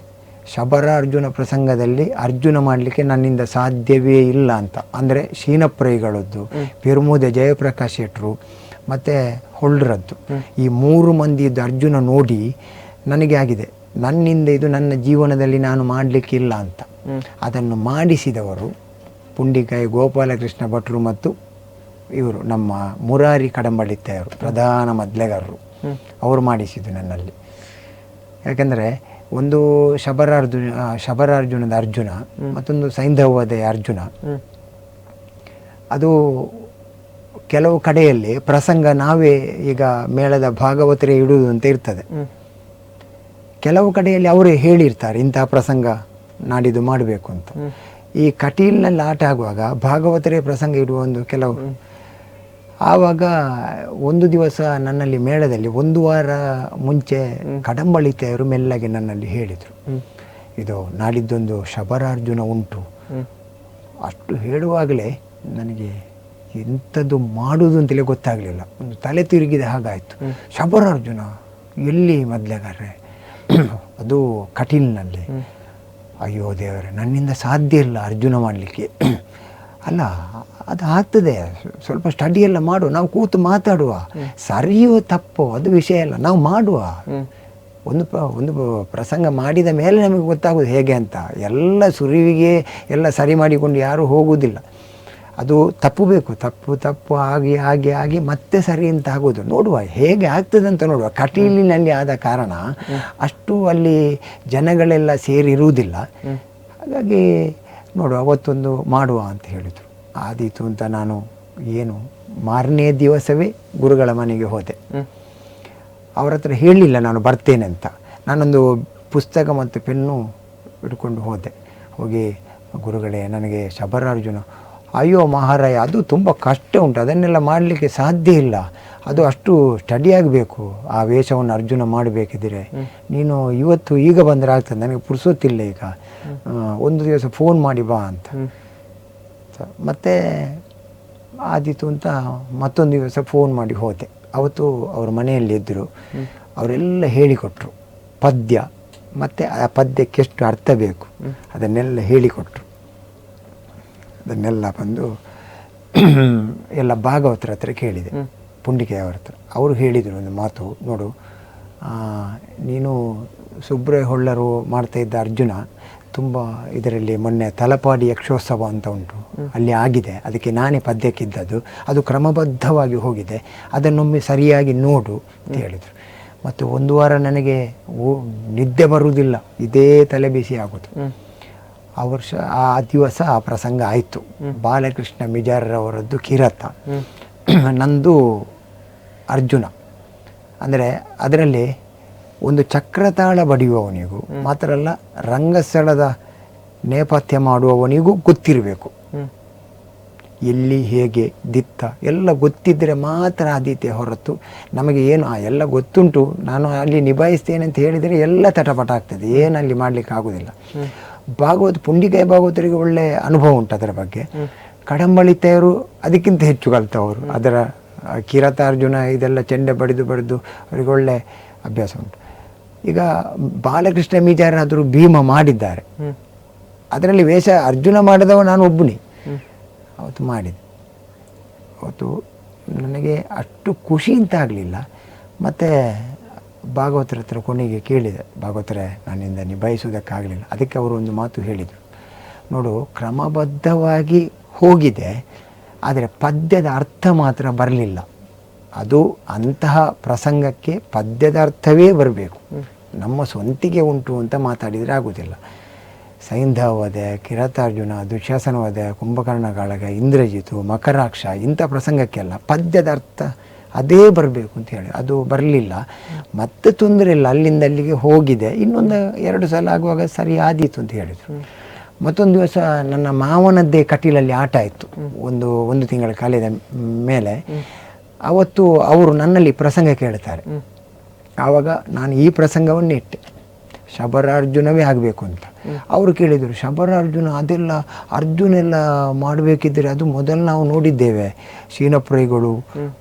ಶಬರಾರ್ಜುನ ಪ್ರಸಂಗದಲ್ಲಿ ಅರ್ಜುನ ಮಾಡಲಿಕ್ಕೆ ನನ್ನಿಂದ ಸಾಧ್ಯವೇ ಇಲ್ಲ ಅಂತ. ಅಂದರೆ ಶೀನಪ್ರೈಗಳದ್ದು, ಪೆರುಮುದೆ ಜಯಪ್ರಕಾಶ್ ಶೆಟ್ರು ಮತ್ತು ಹೊಳ್ರದ್ದು, ಈ 3 ಮಂದಿಯದ್ದು ಅರ್ಜುನ ನೋಡಿ ನನಗೆ ಆಗಿದೆ, ನನ್ನಿಂದ ಇದು ನನ್ನ ಜೀವನದಲ್ಲಿ ನಾನು ಮಾಡಲಿಕ್ಕಿಲ್ಲ ಅಂತ. ಅದನ್ನು ಮಾಡಿಸಿದವರು ಪುಂಡಿಕಾಯಿ ಗೋಪಾಲಕೃಷ್ಣ ಭಟ್ರು ಮತ್ತು ಇವರು ನಮ್ಮ ಮುರಾರಿ ಕಡಂಬಳಿತೆಯವರು, ಪ್ರಧಾನ ಮದ್ಲೆಗಾರರು. ಅವರು ಮಾಡಿಸಿದ್ದು ನನ್ನಲ್ಲಿ. ಯಾಕೆಂದರೆ ಒಂದು ಶಬರಾರ್ಜುನದ ಅರ್ಜುನ, ಮತ್ತೊಂದು ಸೈಂಧವದ ಅರ್ಜುನ. ಅದು ಕೆಲವು ಕಡೆಯಲ್ಲಿ ಪ್ರಸಂಗ ನಾವೇ ಈಗ ಮೇಳದ ಭಾಗವತರೇ ಇಡುವುದು ಅಂತ ಇರ್ತದೆ. ಕೆಲವು ಕಡೆಯಲ್ಲಿ ಅವರೇ ಹೇಳಿರ್ತಾರೆ ಇಂತಹ ಪ್ರಸಂಗ ನಾಡಿದ್ದು ಮಾಡಬೇಕು ಅಂತ. ಈ ಕಟೀಲ್ನಲ್ಲಿ ಆಟ ಆಗುವಾಗ ಭಾಗವತರೇ ಪ್ರಸಂಗ ಇಡುವ ಒಂದು ಕೆಲವು. ಆವಾಗ ಒಂದು ದಿವಸ ನನ್ನಲ್ಲಿ ಮೇಳದಲ್ಲಿ 1 ವಾರ ಮುಂಚೆ ಕಡಂಬಳಿತೆಯವರು ಮೆಲ್ಲಗೆ ನನ್ನಲ್ಲಿ ಹೇಳಿದರು, ಇದು ನಾಡಿದ್ದೊಂದು ಶಬರಾರ್ಜುನ ಉಂಟು. ಅಷ್ಟು ಹೇಳುವಾಗಲೇ ನನಗೆ ಎಂಥದ್ದು ಮಾಡುವುದು ಅಂತಲೇ ಗೊತ್ತಾಗಲಿಲ್ಲ. ಒಂದು ತಲೆ ತಿರುಗಿದ ಹಾಗಾಯಿತು. ಶಬರಾರ್ಜುನ ಎಲ್ಲಿ ಮೊದಲೇಗಾರೆ? ಅದು ಕಟೀಲ್ನಲ್ಲಿ. ಅಯ್ಯೋ ದೇವರೇ, ನನ್ನಿಂದ ಸಾಧ್ಯ ಇಲ್ಲ ಅರ್ಜುನ ಮಾಡಲಿಕ್ಕೆ. ಅಲ್ಲ, ಅದು ಆಗ್ತದೆ, ಸ್ವಲ್ಪ ಸ್ಟಡಿ ಎಲ್ಲ ಮಾಡುವ, ನಾವು ಕೂತು ಮಾತಾಡುವ, ಸರಿಯೋ ತಪ್ಪೋ ಅದು ವಿಷಯ ಅಲ್ಲ, ನಾವು ಮಾಡುವ. ಒಂದು ಪ್ರಸಂಗ ಮಾಡಿದ ಮೇಲೆ ನಮಗೆ ಗೊತ್ತಾಗೋದು ಹೇಗೆ ಅಂತ. ಎಲ್ಲ ಸುರಿವಿಗೆ ಎಲ್ಲ ಸರಿ ಮಾಡಿಕೊಂಡು ಯಾರೂ ಹೋಗುವುದಿಲ್ಲ. ಅದು ತಪ್ಪಬೇಕು, ತಪ್ಪು ಆಗಿ ಮತ್ತೆ ಸರಿ ಅಂತ ಆಗೋದು. ನೋಡುವ ಹೇಗೆ ಆಗ್ತದೆ ಅಂತ ನೋಡುವ. ಕಟೀಲಿನಲ್ಲಿ ಆದ ಕಾರಣ ಅಷ್ಟು ಅಲ್ಲಿ ಜನಗಳೆಲ್ಲ ಸೇರಿರುವುದಿಲ್ಲ. ಹಾಗಾಗಿ ನೋಡುವ, ಅವತ್ತೊಂದು ಮಾಡುವ ಅಂತ ಹೇಳಿದರು. ಆದೀತು ಅಂತ ನಾನು ಏನು ಮಾರನೇ ದಿವಸವೇ ಗುರುಗಳ ಮನೆಗೆ ಹೋದೆ. ಅವ್ರ ಹತ್ರ ಹೇಳಲಿಲ್ಲ ನಾನು ಬರ್ತೇನೆ ಅಂತ. ನಾನೊಂದು ಪುಸ್ತಕ ಮತ್ತು ಪೆನ್ನು ಹಿಡ್ಕೊಂಡು ಹೋದೆ. ಹೋಗಿ, ಗುರುಗಳೇ ನನಗೆ ಶಬರಾರ್ಜುನ, ಅಯ್ಯೋ ಮಹಾರಾಯ ಅದು ತುಂಬ ಕಷ್ಟ ಉಂಟು, ಅದನ್ನೆಲ್ಲ ಮಾಡಲಿಕ್ಕೆ ಸಾಧ್ಯ ಇಲ್ಲ, ಅದು ಅಷ್ಟು ಸ್ಟಡಿ ಆಗಬೇಕು, ಆ ವೇಷವನ್ನು ಅರ್ಜುನ ಮಾಡಬೇಕಿದ್ರೆ ನೀನು ಇವತ್ತು ಈಗ ಬಂದರೆ ಆಗ್ತದೆ, ನನಗೆ ಪುರ್ಸೊತ್ತಿಲ್ಲ ಈಗ, ಒಂದು ದಿವಸ ಫೋನ್ ಮಾಡಿ ಬಾ ಅಂತ. ಮತ್ತೆ ಆದೀತು ಅಂತ ಮತ್ತೊಂದು ದಿವಸ ಫೋನ್ ಮಾಡಿ ಹೋದೆ. ಅವತ್ತು ಅವ್ರ ಮನೆಯಲ್ಲಿ ಇದ್ದರು. ಅವರೆಲ್ಲ ಹೇಳಿಕೊಟ್ರು ಪದ್ಯ, ಮತ್ತು ಆ ಪದ್ಯಕ್ಕೆ ಎಷ್ಟು ಅರ್ಥ ಬೇಕು ಅದನ್ನೆಲ್ಲ ಹೇಳಿಕೊಟ್ರು. ಅದನ್ನೆಲ್ಲ ಬಂದು ಎಲ್ಲ ಭಾಗವತರ ಹತ್ರ ಕೇಳಿದೆ, ಪುಂಡಿಕೆಯವರ ಹತ್ರ. ಅವರು ಹೇಳಿದರು ಒಂದು ಮಾತು, ನೋಡು ನೀನು ಸುಬ್ರಹ್ಮಣ್ಯ ಹೊಳ್ಳರು ಮಾಡ್ತಾ ಇದ್ದ ಅರ್ಜುನ ತುಂಬ ಇದರಲ್ಲಿ ಮೊನ್ನೆ ತಲಪಾಡಿ ಯಕ್ಷೋತ್ಸವ ಅಂತ ಉಂಟು, ಅಲ್ಲಿ ಆಗಿದೆ, ಅದಕ್ಕೆ ನಾನೇ ಪದ್ಯಕ್ಕಿದ್ದದ್ದು, ಅದು ಕ್ರಮಬದ್ಧವಾಗಿ ಹೋಗಿದೆ, ಅದನ್ನೊಮ್ಮೆ ಸರಿಯಾಗಿ ನೋಡು ಅಂತ ಹೇಳಿದರು. ಮತ್ತು ಒಂದು ವಾರ ನನಗೆ ನಿದ್ದೆ ಬರುವುದಿಲ್ಲ, ಇದೇ ತಲೆ ಬಿಸಿ ಆಗೋದು. ಆ ವರ್ಷ ಆ ದಿವಸ ಆ ಪ್ರಸಂಗ ಆಯಿತು. ಬಾಲಕೃಷ್ಣ ಮಿಜಾರರವರದ್ದು ಕಿರತ, ನಂದು ಅರ್ಜುನ. ಅಂದರೆ ಅದರಲ್ಲಿ ಒಂದು ಚಕ್ರತಾಳ ಬಡಿಯುವವನಿಗೂ ಮಾತ್ರ ಅಲ್ಲ, ರಂಗಸ್ಥಳದ ನೇಪಥ್ಯ ಮಾಡುವವನಿಗೂ ಗೊತ್ತಿರಬೇಕು, ಎಲ್ಲಿ ಹೇಗೆ ದಿತ್ತ ಎಲ್ಲ ಗೊತ್ತಿದ್ದರೆ ಮಾತ್ರ ಆದೀತೆ ಹೊರತು ನಮಗೆ ಏನು ಎಲ್ಲ ಗೊತ್ತುಂಟು, ನಾನು ಅಲ್ಲಿ ನಿಭಾಯಿಸ್ತೇನೆ ಅಂತ ಹೇಳಿದರೆ ಎಲ್ಲ ತಟಪಟ ಆಗ್ತದೆ, ಏನಲ್ಲಿ ಮಾಡಲಿಕ್ಕೆ ಆಗೋದಿಲ್ಲ. ಪುಂಡಿಕಾಯಿ ಭಾಗವತರಿಗೆ ಒಳ್ಳೆ ಅನುಭವ ಉಂಟು ಅದರ ಬಗ್ಗೆ. ಕಡಂಬಳಿತೆಯರು ಅದಕ್ಕಿಂತ ಹೆಚ್ಚು ಕಲ್ತವರು, ಅದರ ಕಿರತಾರ್ಜುನ ಇದೆಲ್ಲ ಚೆಂಡೆ ಬಡಿದು ಅವರಿಗೆ ಒಳ್ಳೆ ಅಭ್ಯಾಸ ಉಂಟು. ಈಗ ಬಾಲಕೃಷ್ಣ ಮಿಜಾರರಾದರೂ ಭೀಮ ಮಾಡಿದ್ದಾರೆ, ಅದರಲ್ಲಿ ವೇಷ ಅರ್ಜುನ ಮಾಡಿದವ ನಾನು ಒಬ್ಬನೇ ಅವತ್ತು ಮಾಡಿದೆ. ಅವತ್ತು ನನಗೆ ಅಷ್ಟು ಖುಷಿ ಅಂತ ಆಗಲಿಲ್ಲ. ಮತ್ತು ಭಾಗವತರ ಹತ್ರ ಕೊನೆಗೆ ಕೇಳಿದೆ, ಭಾಗವತರೇ ನನ್ನಿಂದ ನಿಭಾಯಿಸುವುದಕ್ಕಾಗಲಿಲ್ಲ. ಅದಕ್ಕೆ ಅವರು ಒಂದು ಮಾತು ಹೇಳಿದರು, ನೋಡು ಕ್ರಮಬದ್ಧವಾಗಿ ಹೋಗಿದೆ, ಆದರೆ ಪದ್ಯದ ಅರ್ಥ ಮಾತ್ರ ಬರಲಿಲ್ಲ. ಅದು ಅಂತಹ ಪ್ರಸಂಗಕ್ಕೆ ಪದ್ಯದ ಅರ್ಥವೇ ಬರಬೇಕು, ನಮ್ಮ ಸ್ವಂತಿಗೆ ಉಂಟು ಅಂತ ಮಾತಾಡಿದರೆ ಆಗೋದಿಲ್ಲ. ಸೈಂಧವವಧೆ, ಕಿರಾತಾರ್ಜುನ, ದುಶ್ಯಾಸನವಧೆ, ಕುಂಭಕರ್ಣಕಾಳಗ, ಇಂದ್ರಜಿತು, ಮಕರಾಕ್ಷ ಇಂಥ ಪ್ರಸಂಗಕ್ಕೆಲ್ಲ ಪದ್ಯದ ಅರ್ಥ ಅದೇ ಬರಬೇಕು ಅಂತ ಹೇಳಿ, ಅದು ಬರಲಿಲ್ಲ. ಮತ್ತೆ ತೊಂದರೆ ಇಲ್ಲ, ಅಲ್ಲಿಂದ ಅಲ್ಲಿಗೆ ಹೋಗಿದೆ, ಇನ್ನೊಂದು 2 ಸಲ ಆಗುವಾಗ ಸರಿ ಆದೀತು ಅಂತ ಹೇಳಿದರು. ಮತ್ತೊಂದು ದಿವಸ ನನ್ನ ಮಾವನದ್ದೇ ಕಟೀಲಲ್ಲಿ ಆಟ ಇತ್ತು, ಒಂದು ತಿಂಗಳ ಕಾಲದ ಮೇಲೆ. ಅವತ್ತು ಅವರು ನನ್ನಲ್ಲಿ ಪ್ರಸಂಗ ಕೇಳ್ತಾರೆ. ಆವಾಗ ನಾನು ಈ ಪ್ರಸಂಗವನ್ನೇ ಇಟ್ಟೆ, ಶಬರಾರ್ಜುನವೇ ಆಗಬೇಕು ಅಂತ. ಅವರು ಕೇಳಿದರು, ಶಬರಾರ್ಜುನ ಅದೆಲ್ಲ ಅರ್ಜುನೆಲ್ಲ ಮಾಡಬೇಕಿದ್ರೆ ಅದು ಮೊದಲು ನಾವು ನೋಡಿದ್ದೇವೆ, ಶೀನಪ್ರೈಗಳು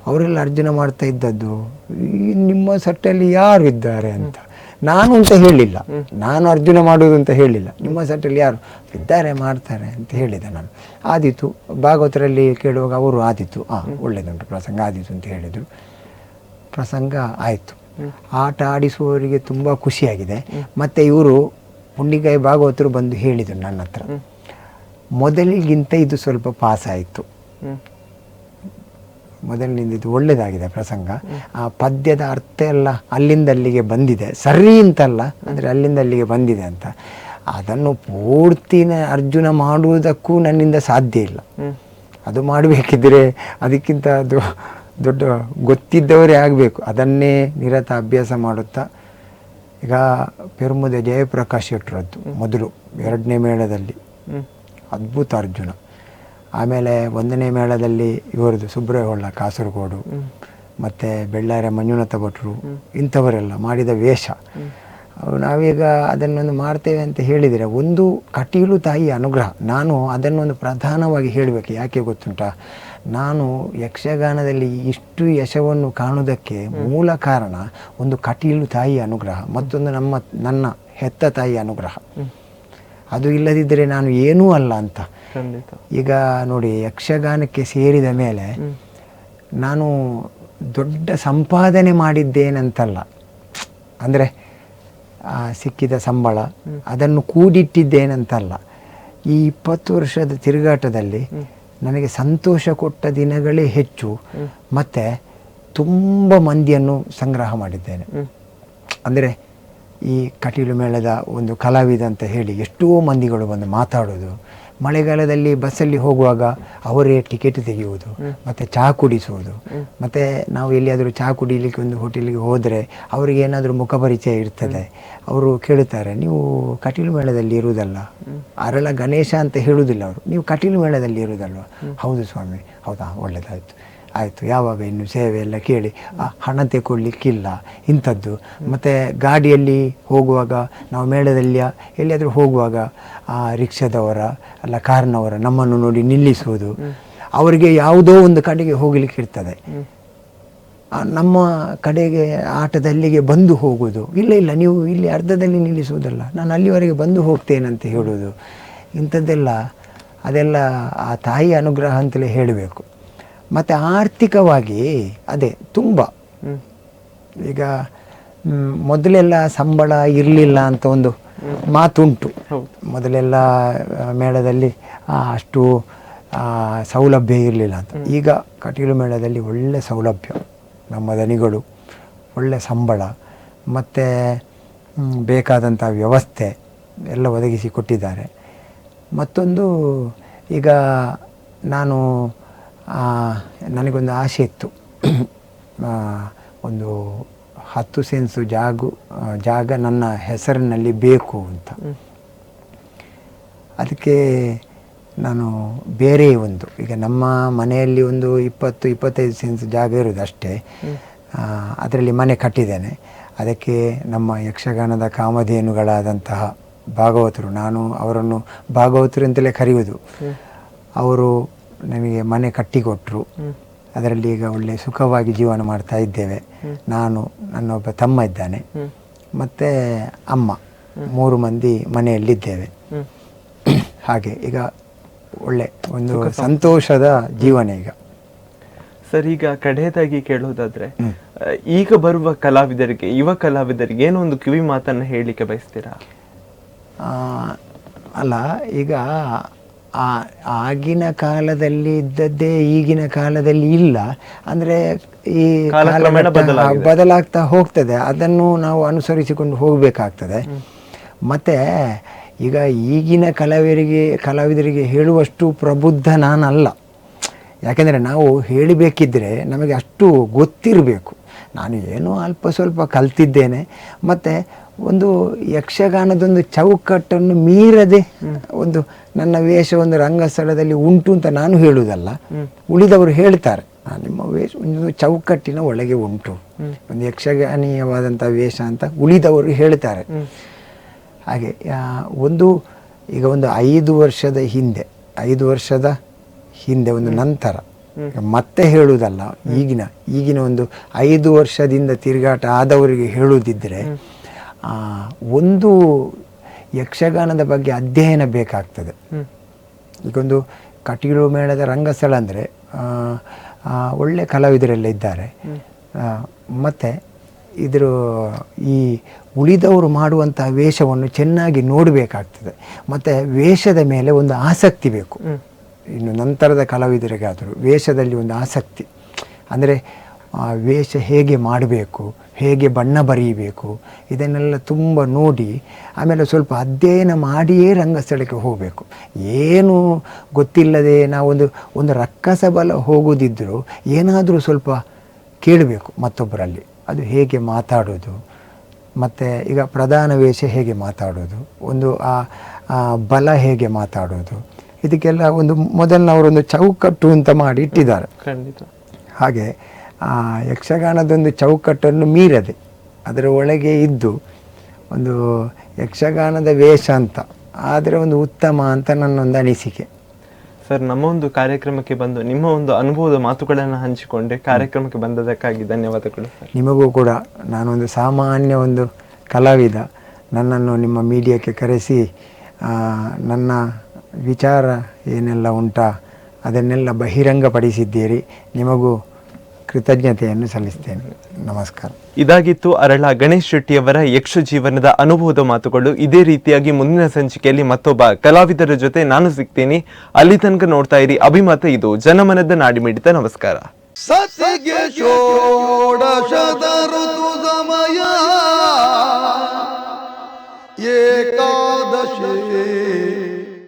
ಅವರೆಲ್ಲ ಅರ್ಜುನ ಮಾಡ್ತಾ ಇದ್ದದ್ದು, ನಿಮ್ಮ ಸಟ್ಟಲ್ಲಿ ಯಾರು ಇದ್ದಾರೆ ಅಂತ. ನಾನು ಅಂತ ಹೇಳಿಲ್ಲ, ನಾನು ಅರ್ಜುನ ಮಾಡುವುದು ಅಂತ ಹೇಳಿಲ್ಲ, ನಿಮ್ಮ ಸಟ್ಟಲ್ಲಿ ಯಾರು ಇದ್ದಾರೆ ಮಾಡ್ತಾರೆ ಅಂತ ಹೇಳಿದೆ ನಾನು. ಆದೀತು, ಭಾಗವತರಲ್ಲಿ ಕೇಳುವಾಗ ಅವರು ಆದೀತು, ಒಳ್ಳೆಯದುಂಟು ಪ್ರಸಂಗ ಆದೀತು ಅಂತ ಹೇಳಿದರು. ಪ್ರಸಂಗ ಆಯಿತು. ಆಟ ಆಡಿಸುವವರಿಗೆ ತುಂಬ ಖುಷಿಯಾಗಿದೆ. ಮತ್ತು ಇವರು ಪುಂಡಿಕಾಯಿ ಭಾಗವತರು ಬಂದು ಹೇಳಿದರು ನನ್ನ ಹತ್ರ, ಮೊದಲಿಗಿಂತ ಇದು ಸ್ವಲ್ಪ ಪಾಸ್ ಆಯಿತು, ಮೊದಲಿನಿಂದ ಇದು ಒಳ್ಳೆಯದಾಗಿದೆ ಪ್ರಸಂಗ, ಆ ಪದ್ಯದ ಅರ್ಥ ಎಲ್ಲ ಅಲ್ಲಿಂದ ಅಲ್ಲಿಗೆ ಬಂದಿದೆ, ಸರಿ ಅಂತಲ್ಲ ಅಂದರೆ ಅಲ್ಲಿಂದ ಅಲ್ಲಿಗೆ ಬಂದಿದೆ ಅಂತ. ಅದನ್ನು ಪೂರ್ತಿನ ಅರ್ಜುನ ಮಾಡುವುದಕ್ಕೂ ನನ್ನಿಂದ ಸಾಧ್ಯ ಇಲ್ಲ. ಅದು ಮಾಡಬೇಕಿದ್ರೆ ಅದಕ್ಕಿಂತ ಅದು ದೊಡ್ಡ ಗೊತ್ತಿದ್ದವರೇ ಆಗಬೇಕು. ಅದನ್ನೇ ನಿರತ ಅಭ್ಯಾಸ ಮಾಡುತ್ತಾ ಈಗ ಪೆರ್ಮುದೆ ಜಯಪ್ರಕಾಶ್ ಶೆಟ್ಟರದ್ದು ಮೊದಲು 2ನೇ ಮೇಳದಲ್ಲಿ ಅದ್ಭುತ ಅರ್ಜುನ. ಆಮೇಲೆ 1ನೇ ಮೇಳದಲ್ಲಿ ಇವರದು ಸುಬ್ರಹ್ಮಣ್ಯ ಹೊಳ್ಳ ಕಾಸರಗೋಡು, ಮತ್ತು ಬೆಳ್ಳಾರೆ ಮಂಜುನಾಥ ಭಟ್ರು, ಇಂಥವರೆಲ್ಲ ಮಾಡಿದ ವೇಷ. ನಾವೀಗ ಅದನ್ನೊಂದು ಮಾಡ್ತೇವೆ ಅಂತ ಹೇಳಿದರೆ ಒಂದು ಕಟೀಲು ತಾಯಿಯ ಅನುಗ್ರಹ. ನಾನು ಅದನ್ನೊಂದು ಪ್ರಧಾನವಾಗಿ ಹೇಳಬೇಕು, ಯಾಕೆ ಗೊತ್ತುಂಟಾ, ನಾನು ಯಕ್ಷಗಾನದಲ್ಲಿ ಇಷ್ಟು ಯಶವನ್ನು ಕಾಣುವುದಕ್ಕೆ ಮೂಲ ಕಾರಣ ಒಂದು ಕಟೀಲು ತಾಯಿಯ ಅನುಗ್ರಹ, ಮತ್ತೊಂದು ನನ್ನ ಹೆತ್ತ ತಾಯಿಯ ಅನುಗ್ರಹ. ಅದು ಇಲ್ಲದಿದ್ದರೆ ನಾನು ಏನೂ ಅಲ್ಲ ಅಂತ. ಈಗ ನೋಡಿ, ಯಕ್ಷಗಾನಕ್ಕೆ ಸೇರಿದ ಮೇಲೆ ನಾನು ದೊಡ್ಡ ಸಂಪಾದನೆ ಮಾಡಿದ್ದೇನಂತಲ್ಲ, ಅಂದರೆ ಸಿಕ್ಕಿದ ಸಂಬಳ ಅದನ್ನು ಕೂಡಿಟ್ಟಿದ್ದೇನಂತಲ್ಲ. ಈ 20 ವರ್ಷದ ತಿರುಗಾಟದಲ್ಲಿ ನನಗೆ ಸಂತೋಷ ಕೊಟ್ಟ ದಿನಗಳೇ ಹೆಚ್ಚು. ಮತ್ತು ತುಂಬ ಮಂದಿಯನ್ನು ಸಂಗ್ರಹ ಮಾಡಿದ್ದೇನೆ. ಅಂದರೆ ಈ ಕಟೀಲು ಮೇಳದ ಒಂದು ಕಲಾವಿದ ಅಂತ ಹೇಳಿ ಎಷ್ಟೋ ಮಂದಿಗಳು ಬಂದು ಮಾತಾಡೋದು, ಮಳೆಗಾಲದಲ್ಲಿ ಬಸ್ಸಲ್ಲಿ ಹೋಗುವಾಗ ಅವರೇ ಟಿಕೆಟ್ ತೆಗೆಯುವುದು, ಮತ್ತು ಚಹಾ ಕುಡಿಸುವುದು. ಮತ್ತು ನಾವು ಎಲ್ಲಿಯಾದರೂ ಚಹಾ ಕುಡಿಲಿಕ್ಕೆ ಒಂದು ಹೋಟೆಲಿಗೆ ಹೋದರೆ ಅವರಿಗೆ ಏನಾದರೂ ಮುಖಪರಿಚಯ ಇರ್ತದೆ, ಅವರು ಕೇಳುತ್ತಾರೆ, ನೀವು ಕಟೀಲು ಮೇಳದಲ್ಲಿ ಇರುವುದಲ್ಲ, ಅರಳ ಗಣೇಶ ಅಂತ ಹೇಳುವುದಿಲ್ಲ ಅವರು, ನೀವು ಕಟೀಲು ಮೇಳದಲ್ಲಿ ಇರುವುದಲ್ವ? ಹೌದು ಸ್ವಾಮಿ. ಹೌದಾ, ಒಳ್ಳೆಯದಾಯಿತು, ಆಯಿತು, ಯಾವಾಗ ಇನ್ನು ಸೇವೆ ಎಲ್ಲ ಕೇಳಿ, ಹಣ ತೆಗೊಳ್ಲಿಕ್ಕಿಲ್ಲ ಇಂಥದ್ದು. ಮತ್ತು ಗಾಡಿಯಲ್ಲಿ ಹೋಗುವಾಗ ನಾವು ಮೇಳದಲ್ಲಿ ಎಲ್ಲಿಯಾದರೂ ಹೋಗುವಾಗ ರಿಕ್ಷಾದವರ ಅಲ್ಲ ಕಾರ್ನವರ ನಮ್ಮನ್ನು ನೋಡಿ ನಿಲ್ಲಿಸುವುದು, ಅವರಿಗೆ ಯಾವುದೋ ಒಂದು ಕಡೆಗೆ ಹೋಗಲಿಕ್ಕೆ ಇರ್ತದೆ, ನಮ್ಮ ಕಡೆಗೆ ಆಟದಲ್ಲಿಗೆ ಬಂದು ಹೋಗೋದು, ಇಲ್ಲ ಇಲ್ಲ ನೀವು ಇಲ್ಲಿ ಅರ್ಧದಲ್ಲಿ ನಿಲ್ಲಿಸುವುದಲ್ಲ, ನಾನು ಅಲ್ಲಿವರೆಗೆ ಬಂದು ಹೋಗ್ತೇನಂತ ಹೇಳೋದು. ಇಂಥದ್ದೆಲ್ಲ ಅದೆಲ್ಲ ಆ ತಾಯಿ ಅನುಗ್ರಹ ಅಂತಲೇ ಹೇಳಬೇಕು. ಮತ್ತು ಆರ್ಥಿಕವಾಗಿ ಅದೇ ತುಂಬ, ಈಗ ಮೊದಲೆಲ್ಲ ಸಂಬಳ ಇರಲಿಲ್ಲ ಅಂತ ಒಂದು ಮಾತುಂಟು. ಮೊದಲೆಲ್ಲ ಮೇಳದಲ್ಲಿ ಅಷ್ಟು ಸೌಲಭ್ಯ ಇರಲಿಲ್ಲ ಅಂತ. ಈಗ ಕಟೀಲು ಮೇಳದಲ್ಲಿ ಒಳ್ಳೆ ಸೌಲಭ್ಯ, ನಮ್ಮ ದನಿಗಳು ಒಳ್ಳೆ ಸಂಬಳ ಮತ್ತು ಬೇಕಾದಂಥ ವ್ಯವಸ್ಥೆ ಎಲ್ಲ ಒದಗಿಸಿ ಕೊಟ್ಟಿದ್ದಾರೆ. ಮತ್ತೊಂದು, ಈಗ ನನಗೊಂದು ಆಸೆ ಇತ್ತು, ಒಂದು 10 ಸೆನ್ಸು ಜಾಗ ನನ್ನ ಹೆಸರಿನಲ್ಲಿ ಬೇಕು ಅಂತ. ಅದಕ್ಕೆ ನಾನು ಬೇರೆ ಈಗ ನಮ್ಮ ಮನೆಯಲ್ಲಿ ಒಂದು 20-25 ಸೆನ್ಸ್ ಜಾಗ ಇರೋದು ಅಷ್ಟೇ, ಅದರಲ್ಲಿ ಮನೆ ಕಟ್ಟಿದ್ದೇನೆ. ಅದಕ್ಕೆ ನಮ್ಮ ಯಕ್ಷಗಾನದ ಕಾಮಧೇನುಗಳಾದಂತಹ ಭಾಗವತರು, ನಾನು ಅವರನ್ನು ಭಾಗವತರು ಅಂತಲೇ ಕರೆಯುವುದು, ಅವರು ನಮಗೆ ಮನೆ ಕಟ್ಟಿಕೊಟ್ರು. ಅದರಲ್ಲಿ ಈಗ ಒಳ್ಳೆ ಸುಖವಾಗಿ ಜೀವನ ಮಾಡ್ತಾ ಇದ್ದೇವೆ. ನಾನು, ನನ್ನೊಬ್ಬ ತಮ್ಮ ಇದ್ದಾನೆ, ಮತ್ತು ಅಮ್ಮ, 3 ಮಂದಿ ಮನೆಯಲ್ಲಿದ್ದೇವೆ. ಹಾಗೆ ಈಗ ಒಳ್ಳೆ ಒಂದು ಸಂತೋಷದ ಜೀವನ ಈಗ. ಸರ್, ಈಗ ಕಡೆಯದಾಗಿ ಕೇಳೋದಾದ್ರೆ, ಈಗ ಬರುವ ಕಲಾವಿದರಿಗೆ, ಯುವ ಕಲಾವಿದರಿಗೆ ಏನೋ ಒಂದು ಕಿವಿ ಮಾತನ್ನ ಹೇಳಲಿಕ್ಕೆ ಬಯಸ್ತೀರಾ? ಅಲ್ಲ, ಈಗ ಆಗಿನ ಕಾಲದಲ್ಲಿ ಇದ್ದದ್ದೇ ಈಗಿನ ಕಾಲದಲ್ಲಿ ಇಲ್ಲ, ಅಂದರೆ ಈ ಬದಲಾಗ್ತಾ ಹೋಗ್ತದೆ, ಅದನ್ನು ನಾವು ಅನುಸರಿಸಿಕೊಂಡು ಹೋಗಬೇಕಾಗ್ತದೆ. ಮತ್ತು ಈಗ ಈಗಿನ ಕಲಾವಿದರಿಗೆ ಹೇಳುವಷ್ಟು ಪ್ರಬುದ್ಧ ನಾನಲ್ಲ. ಯಾಕೆಂದರೆ ನಾವು ಹೇಳಬೇಕಿದ್ರೆ ನಮಗೆ ಅಷ್ಟು ಗೊತ್ತಿರಬೇಕು. ನಾನು ಏನೋ ಅಲ್ಪ ಸ್ವಲ್ಪ ಕಲ್ತಿದ್ದೇನೆ, ಮತ್ತು ಒಂದು ಯಕ್ಷಗಾನದೊಂದು ಚೌಕಟ್ಟನ್ನು ಮೀರದೆ ಒಂದು ನನ್ನ ವೇಷ ಒಂದು ರಂಗಸ್ಥಳದಲ್ಲಿ ಉಂಟು ಅಂತ ನಾನು ಹೇಳುವುದಲ್ಲ, ಉಳಿದವರು ಹೇಳ್ತಾರೆ, ನಿಮ್ಮ ವೇಷ ಒಂದು ಚೌಕಟ್ಟಿನ ಒಳಗೆ ಉಂಟು, ಒಂದು ಯಕ್ಷಗಾನೀಯವಾದಂಥ ವೇಷ ಅಂತ ಉಳಿದವರು ಹೇಳ್ತಾರೆ. ಹಾಗೆ ಈಗ ಒಂದು 5 ವರ್ಷದ ಹಿಂದೆ ಒಂದು ನಂತರ ಮತ್ತೆ ಹೇಳುವುದಲ್ಲ, ಈಗಿನ ಒಂದು 5 ವರ್ಷದಿಂದ ತಿರುಗಾಟ ಆದವರಿಗೆ ಹೇಳುವುದಿದ್ದರೆ, ಒಂದು ಯಕ್ಷಗಾನದ ಬಗ್ಗೆ ಅಧ್ಯಯನ ಬೇಕಾಗ್ತದೆ. ಈಗೊಂದು ಕಟೀಲು ಮೇಳದ ರಂಗಸ್ಥಳ ಅಂದರೆ ಒಳ್ಳೆ ಕಲಾವಿದರೆಲ್ಲ ಇದ್ದಾರೆ, ಮತ್ತು ಈ ಉಳಿದವರು ಮಾಡುವಂಥ ವೇಷವನ್ನು ಚೆನ್ನಾಗಿ ನೋಡಬೇಕಾಗ್ತದೆ. ಮತ್ತು ವೇಷದ ಮೇಲೆ ಒಂದು ಆಸಕ್ತಿ ಬೇಕು. ಇನ್ನು ನಂತರದ ಕಲಾವಿದರಿಗಾದರೂ ವೇಷದಲ್ಲಿ ಒಂದು ಆಸಕ್ತಿ, ಅಂದರೆ ವೇಷ ಹೇಗೆ ಮಾಡಬೇಕು, ಹೇಗೆ ಬಣ್ಣ ಬರೆಯಬೇಕು, ಇದನ್ನೆಲ್ಲ ತುಂಬ ನೋಡಿ ಆಮೇಲೆ ಸ್ವಲ್ಪ ಅಧ್ಯಯನ ಮಾಡಿಯೇ ರಂಗಸ್ಥಳಕ್ಕೆ ಹೋಗಬೇಕು. ಏನು ಗೊತ್ತಿಲ್ಲದೆ ನಾವೊಂದು ರಕ್ಕಸ ಬಲ ಹೋಗೋದಿದ್ದರೂ ಏನಾದರೂ ಸ್ವಲ್ಪ ಕೇಳಬೇಕು ಮತ್ತೊಬ್ಬರಲ್ಲಿ, ಅದು ಹೇಗೆ ಮಾತಾಡೋದು, ಮತ್ತು ಈಗ ಪ್ರಧಾನ ವೇಷ ಹೇಗೆ ಮಾತಾಡೋದು, ಒಂದು ಆ ಬಲ ಹೇಗೆ ಮಾತಾಡೋದು, ಇದಕ್ಕೆಲ್ಲ ಮೊದಲಿನವರೊಂದು ಚೌಕಟ್ಟು ಅಂತ ಮಾಡಿ ಇಟ್ಟಿದ್ದಾರೆ. ಹಾಗೆ ಯಕ್ಷಗಾನದೊಂದು ಚೌಕಟ್ಟನ್ನು ಮೀರದೆ ಅದರ ಒಳಗೆ ಇದ್ದು ಒಂದು ಯಕ್ಷಗಾನದ ವೇಷ ಅಂತ ಆದರೆ ಒಂದು ಉತ್ತಮ ಅಂತ ನನ್ನೊಂದು ಅನಿಸಿಕೆ. ಸರ್, ನಮ್ಮ ಒಂದು ಕಾರ್ಯಕ್ರಮಕ್ಕೆ ಬಂದು ನಿಮ್ಮ ಒಂದು ಅನುಭವದ ಮಾತುಗಳನ್ನು ಹಂಚಿಕೊಂಡೆ, ಕಾರ್ಯಕ್ರಮಕ್ಕೆ ಬಂದದಕ್ಕಾಗಿ ಧನ್ಯವಾದಗಳು ಸರ್. ನಿಮಗೂ ಕೂಡ, ನಾನೊಂದು ಸಾಮಾನ್ಯ ಒಂದು ಕಲಾವಿದ, ನನ್ನನ್ನು ನಿಮ್ಮ ಮೀಡಿಯಾಕ್ಕೆ ಕರೆಸಿ ನನ್ನ ವಿಚಾರ ಏನೆಲ್ಲ ಉಂಟಾ ಅದನ್ನೆಲ್ಲ ಬಹಿರಂಗಪಡಿಸಿದ್ದೀರಿ. ನಿಮಗೂ ಕೃತಜ್ಞತೆಯನ್ನು ಸಲ್ಲಿಸ್ತೇನೆ. ನಮಸ್ಕಾರ. ಇದಾಗಿತ್ತು ಅರಳ ಗಣೇಶ್ ಶೆಟ್ಟಿಯವರ ಯಕ್ಷ ಜೀವನದ ಅನುಭವದ ಮಾತುಗಳು. ಇದೇ ರೀತಿಯಾಗಿ ಮುಂದಿನ ಸಂಚಿಕೆಯಲ್ಲಿ ಮತ್ತೊಬ್ಬ ಕಲಾವಿದರ ಜೊತೆ ನಾನು ಸಿಗ್ತೀನಿ. ಅಲ್ಲಿ ತನಕ ನೋಡ್ತಾ ಇರಿ ಅಭಿಮತ. ಇದು ಜನಮನದ ನಾಡಿಮಿಡಿತ. ನಮಸ್ಕಾರ. ಸತಿಗೆ ಷೋಡಶದ ಋತು ಸಮಯ ಏಕಾ